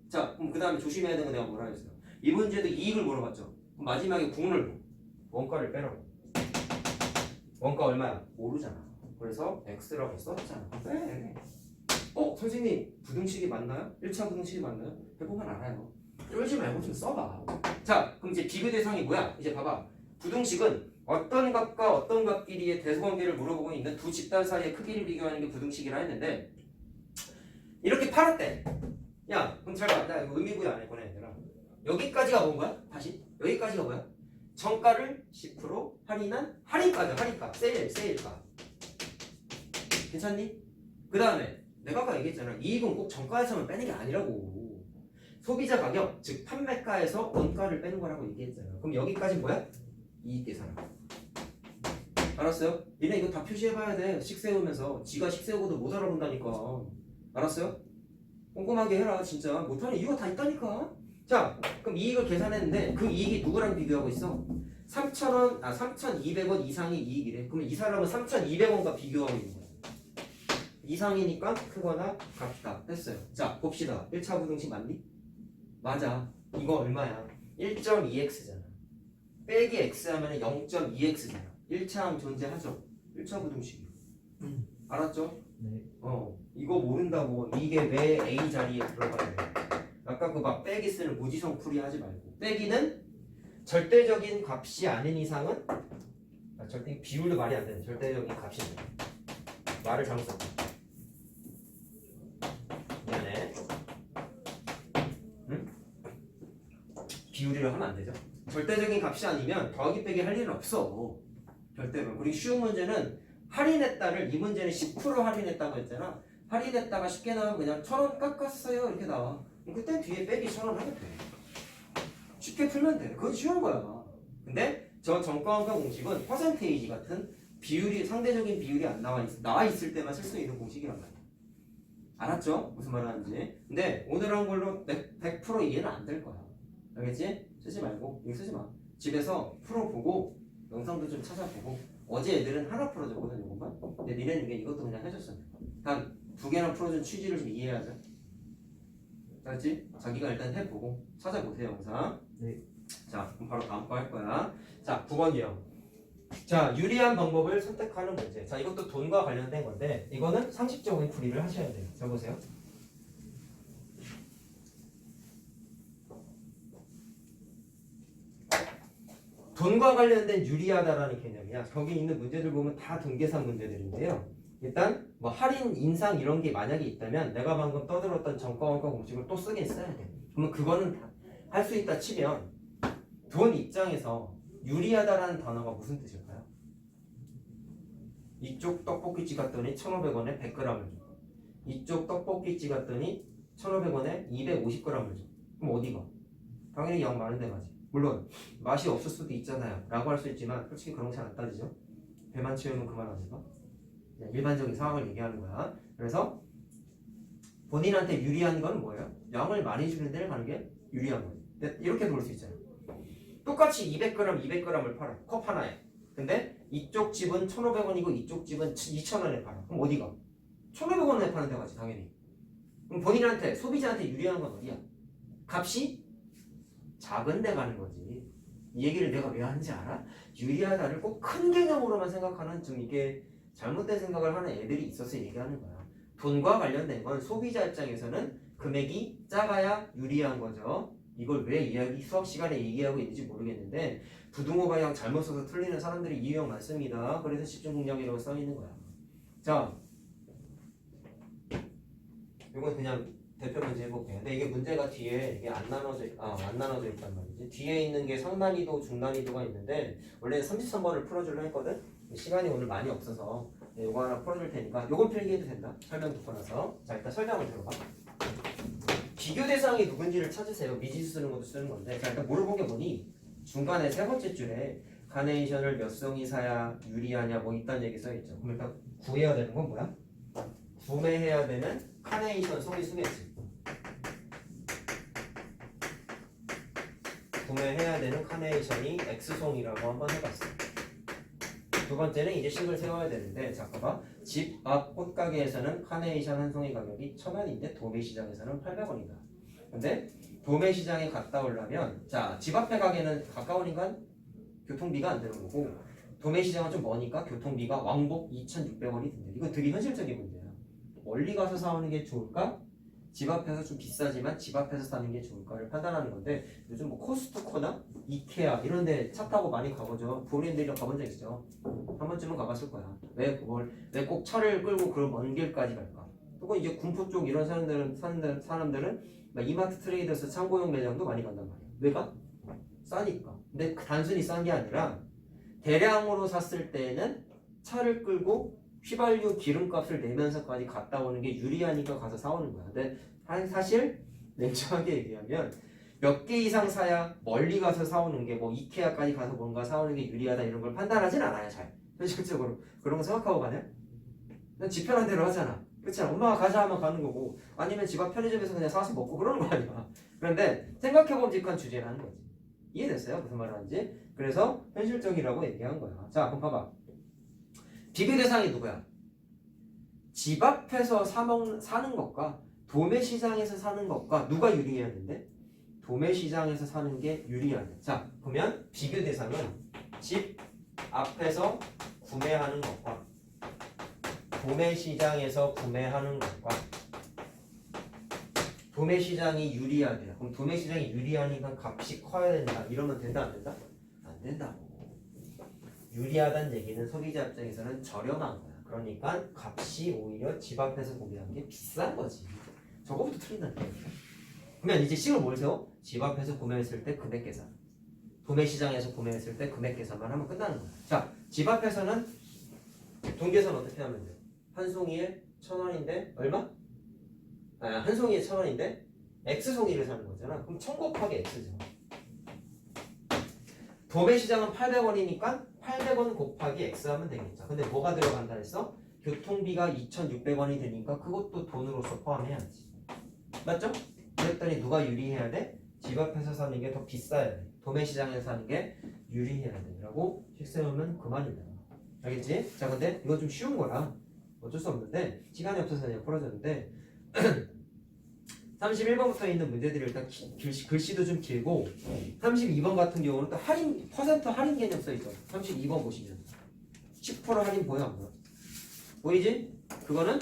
자 그럼 그 다음에 조심해야 되는 거 내가 뭐라 했어요? 이 문제도 이익을 물어봤죠. 그럼 마지막에 국을 원가를 빼라고. 원가 얼마야? 모르잖아. 그래서 X라고 썼잖아. 빼. 선생님 부등식이 맞나요? 1차 부등식이 맞나요? 해보면 알아요. 쫄지 말고 좀 써봐. 자 그럼 이제 비교 대상이 뭐야? 이제 봐봐. 부등식은 어떤 값과 어떤 값끼리의 대소관계를 물어보고 있는 두 집단 사이의 크기를 비교하는 게 부등식이라 했는데 이렇게 팔았대. 야 그럼 잘 봐. 나 이거 의미부여 안 할 거네 얘들아. 여기까지가 뭔가? 다시 여기까지가 뭐야? 정가를 10% 할인한 할인가죠. 할인가 세일가. 괜찮니? 그 다음에 내가 아까 얘기했잖아. 이익은 꼭 정가에서만 빼는 게 아니라고. 소비자 가격 즉 판매가에서 원가를 빼는 거라고 얘기했잖아. 그럼 여기까지 뭐야? 이익 계산. 알았어요? 얘네 이거 다 표시해봐야 돼. 식 세우면서 지가 식 세우고도 못 알아본다니까. 알았어요? 꼼꼼하게 해라. 진짜 못하는 이유가 다 있다니까. 자 그럼 이익을 계산했는데 그 이익이 누구랑 비교하고 있어? 3,200원 이상의 이익이래. 그러면 이 사람은 3,200원과 비교하고 있는 거야. 이상이니까 크거나 같다. 됐어요. 자 봅시다. 1차 부등식 맞니? 맞아. 이거 얼마야? 1.2x잖아. 빼기 x 하면 0.2x잖아. 1차함 존재하죠. 1차 부등식이요. 알았죠? 네. 이거 모른다고 이게 왜 a 자리에 들어가야 돼? 아까 그 막 빼기 쓰는 무지성 풀이 하지 말고. 빼기는 절대적인 값이 아닌 이상은 절대 비율도 말이 안 되는 절대적인 값이 돼. 말을 잘못 썼다. 미안해. 응? 비율이라 하면 안 되죠. 절대적인 값이 아니면 더하기 빼기 할 일은 없어. 절대로. 그리고 쉬운 문제는 할인했다를 이 문제는 10% 할인했다고 했잖아. 할인했다가 쉽게 나오면 그냥 1,000원 깎았어요 이렇게 나와. 그때 뒤에 빼기 1,000원 하면 돼. 쉽게 풀면 돼. 그건 쉬운 거야. 근데 저 정가원가 공식은 퍼센테이지 같은 비율이 상대적인 비율이 안 나와 있을 때만 쓸 수 있는 공식이란 말이야. 알았죠? 무슨 말 하는지. 근데 오늘 한 걸로 100% 이해는 안 될 거야. 알겠지? 쓰지 말고 이거 쓰지 마. 집에서 풀어보고 영상도 좀 찾아보고. 어제 애들은 하나 풀어줬거든 이것만. 근데 니네는 이것도 그냥 해줬어. 단 2개나 풀어준 취지를 좀 이해하자. 알았지? 자기가 일단 해보고 찾아보세요 영상. 네. 자 그럼 바로 다음 거 할 거야. 자 9번이요. 자 유리한 방법을 선택하는 문제. 자 이것도 돈과 관련된 건데 이거는 상식적인 풀이를 하셔야 돼요. 자 보세요. 돈과 관련된 유리하다라는 개념이야. 거기 있는 문제들 보면 다 돈 계산 문제들인데요. 일단 뭐 할인, 인상 이런 게 만약에 있다면 내가 방금 떠들었던 정가원가 공식을 또 쓰긴 써야 돼. 그러면 그거는 할 수 있다 치면 돈 입장에서 유리하다라는 단어가 무슨 뜻일까요? 이쪽 떡볶이집 갔더니 1,500원에 100g을 줘. 이쪽 떡볶이집 갔더니 1,500원에 250g을 줘. 그럼 어디가? 당연히 양 많은 데 가지. 물론 맛이 없을 수도 있잖아요 라고 할 수 있지만 솔직히 그런 거 잘 안 따지죠. 배만 채우면 그만 아닐까? 일반적인 상황을 얘기하는 거야. 그래서 본인한테 유리한 건 뭐예요? 양을 많이 주는 데를 가는 게 유리한 거예요. 이렇게 볼 수 있잖아요. 똑같이 200g, 200g을 팔아. 컵 하나에. 근데 이쪽 집은 1,500원이고 이쪽 집은 2,000원에 팔아. 그럼 어디가? 1,500원에 파는 데 가지 당연히. 그럼 본인한테, 소비자한테 유리한 건 어디야? 값이 작은 데 가는 거지. 이 얘기를 내가 왜 하는지 알아? 유리하다를 꼭 큰 개념으로만 생각하는 좀 이게 잘못된 생각을 하는 애들이 있어서 얘기하는 거야. 돈과 관련된 건 소비자 입장에서는 금액이 작아야 유리한 거죠. 이걸 왜 수학 시간에 얘기하고 있는지 모르겠는데 부등호 방향 잘못 써서 틀리는 사람들이 이 유형 많습니다. 그래서 집중공략이라고 써 있는 거야. 자, 이건 그냥 대표 문제 해볼게요. 근데 이게 문제가 뒤에 이게 안 나눠져 있단 말이지. 뒤에 있는 게 상난이도, 중난이도가 있는데 원래는 33번을 풀어주려 했거든. 시간이 오늘 많이 없어서 이거 하나 풀어줄 테니까 요건 필기해도 된다. 설명 듣고 나서. 자 일단 설명을 들어봐. 비교 대상이 누군지를 찾으세요. 미지수 쓰는 것도 쓰는 건데. 자 일단 물어본 게 뭐니? 중간에 세 번째 줄에 카네이션을 몇 송이 사야 유리하냐 뭐 있다는 얘기 써있죠. 그럼 일단 구해야 되는 건 뭐야? 구매해야 되는 카네이션 송이 수겠지. 구매해야 되는 카네이션이 X송이라고 한번 해봤어. 두 번째는 이제 식을 세워야 되는데 자 봐봐. 집 앞 꽃가게에서는 카네이션 한 송이 가격이 1,000원인데 도매시장에서는 800원이다. 근데 도매시장에 갔다 오려면 자 집 앞에 가게는 가까우니까 교통비가 안 되는 거고 도매시장은 좀 머니까 교통비가 왕복 2,600원이 든대. 이건 되게 현실적인 문제야. 멀리 가서 사오는 게 좋을까? 집 앞에서 좀 비싸지만 집 앞에서 사는 게 좋을까를 판단하는 건데 요즘 뭐 코스트코나 이케아 이런 데 차 타고 많이 가보죠. 부모님들이 가본 적 있죠. 한 번쯤은 가봤을 거야. 왜 꼭 차를 끌고 그런 먼 길까지 갈까? 또는 이제 군포 쪽 이런 사람들은 막 이마트 트레이더스 창고용 매장도 많이 간단 말이야. 왜가? 싸니까. 근데 단순히 싼 게 아니라 대량으로 샀을 때는 차를 끌고 휘발유 기름값을 내면서까지 갔다 오는 게 유리하니까 가서 사오는 거야. 근데 사실 냉정하게 얘기하면 몇 개 이상 사야 멀리 가서 사오는 게 뭐 이케아까지 가서 뭔가 사오는 게 유리하다 이런 걸 판단하진 않아요. 잘 현실적으로 그런 거 생각하고 가냐? 그냥 지 편한 대로 하잖아. 그렇지 않아? 엄마가 가자 하면 가는 거고 아니면 집 앞 편의점에서 그냥 사서 먹고 그러는 거 아니야. 그런데 생각해봄직한 주제라는 거지. 이해됐어요? 무슨 말 하는지? 그래서 현실적이라고 얘기한 거야. 자 그럼 봐봐. 비교 대상이 누구야? 집 앞에서 사는 것과 도매시장에서 사는 것과 누가 유리했는데? 도매 시장에서 사는 게 유리하대. 자, 그러면 비교 대상은 집 앞에서 구매하는 것과 도매 시장에서 구매하는 것과 도매 시장이 유리하대요. 그럼 도매 시장이 유리하니까 값이 커야 된다. 이러면 된다, 안 된다? 안 된다고. 유리하다는 얘기는 소비자 입장에서는 저렴한 거야. 그러니까 값이 오히려 집 앞에서 구매하는 게 비싼 거지. 저거부터 틀린다는 거야. 그러면 이제 식을 뭘 세워? 집 앞에서 구매했을 때 금액 계산. 도매 시장에서 구매했을 때 금액 계산만 하면 끝나는 거야. 자, 집 앞에서는 돈 계산 어떻게 하면 돼? 한 송이에 1,000원인데 얼마? 한 송이에 1,000원인데 X 송이를 사는 거잖아. 그럼 1,000 곱하기 X죠. 도매 시장은 800원이니까 800원 곱하기 X 하면 되겠죠. 근데 뭐가 들어간다 했어? 교통비가 2,600원이 되니까 그것도 돈으로서 포함해야지. 맞죠? 그랬더니 누가 유리해야 돼? 집 앞에서 사는 게 더 비싸야 돼. 도매 시장에서 사는 게 유리해야 돼. 라고 식 세우면 그만이다. 알겠지? 자, 근데 이거 좀 쉬운 거라 어쩔 수 없는데 시간이 없어서 그냥 풀어줬는데 31번부터 있는 문제들이 일단 글씨도 좀 길고 32번 같은 경우는 또 할인 퍼센트 할인 개념 써있죠. 32번 보시면 10% 할인 보여 안 보여? 보이지? 그거는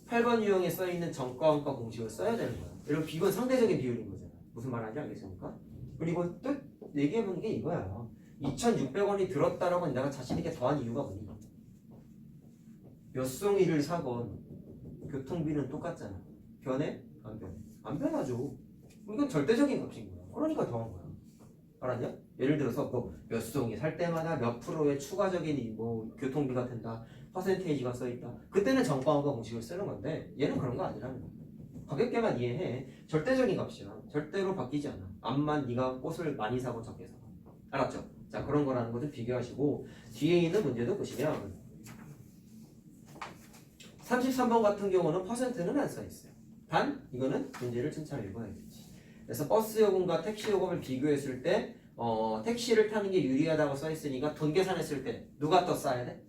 8번 유형에 써있는 정가원가 공식을 써야 되는 거야. 이런 비건 상대적인 비율인 거잖아. 무슨 말하는지 알겠습니까? 그리고 또 얘기해보는 게 이거야. 2,600원이 들었다라고 내가 자신있게 더한 이유가 뭐니? 몇 송이를 사건 교통비는 똑같잖아. 변해? 안 변해. 안 변하죠. 이건 절대적인 값인 거야. 그러니까 더한 거야. 알았냐? 예를 들어서 뭐 몇 송이 살 때마다 몇 프로의 추가적인 뭐 교통비가 된다. 퍼센테이지가 써있다. 그때는 정가원가 공식을 쓰는 건데 얘는 그런 거 아니라는 거야. 가볍게만 이해해. 절대적인 값이야. 절대로 바뀌지 않아. 암만 네가 꽃을 많이 사고 적게 사고. 알았죠? 자, 그런 거라는 거 좀 비교하시고 뒤에 있는 문제도 보시면 33번 같은 경우는 퍼센트는 안 써있어요. 단 이거는 문제를 천천히 읽어야겠지. 그래서 버스 요금과 택시 요금을 비교했을 때 택시를 타는 게 유리하다고 써있으니까 돈 계산했을 때 누가 더 싸야 돼?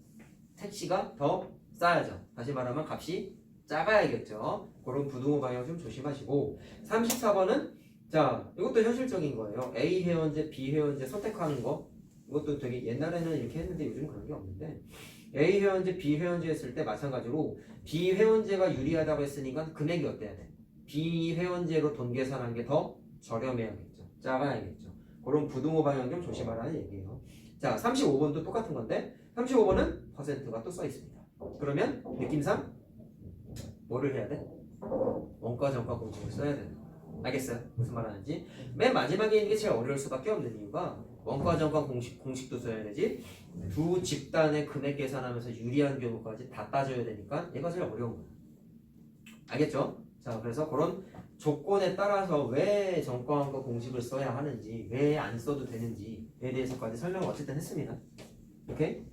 택시가 더 싸야죠. 다시 말하면 값이 작아야겠죠. 그런 부등호 방향 좀 조심하시고 34번은 자 이것도 현실적인 거예요. A 회원제, B 회원제 선택하는 거 이것도 되게 옛날에는 이렇게 했는데 요즘 그런 게 없는데 A 회원제, B 회원제 했을 때 마찬가지로 B 회원제가 유리하다고 했으니까 금액이 어때야 돼? B 회원제로 돈 계산하는 게 더 저렴해야겠죠. 작아야겠죠. 그런 부등호 방향 좀 조심하라는 얘기예요. 자, 35번도 똑같은 건데 35번은 퍼센트가 또 써 있습니다. 그러면 느낌상 뭐를 해야 돼? 원가 정가 공식을 써야 되는 거야. 알겠어요? 무슨 말 하는지? 맨 마지막에 있는 게 제일 어려울 수밖에 없는 이유가 원가 정가 공식도 써야 되지 두 집단의 금액 계산하면서 유리한 경우까지 다 따져야 되니까 얘가 제일 어려운 거야. 알겠죠? 자, 그래서 그런 조건에 따라서 왜 정가원가 공식을 써야 하는지 왜 안 써도 되는지에 대해서까지 설명을 어쨌든 했습니다. 오케이?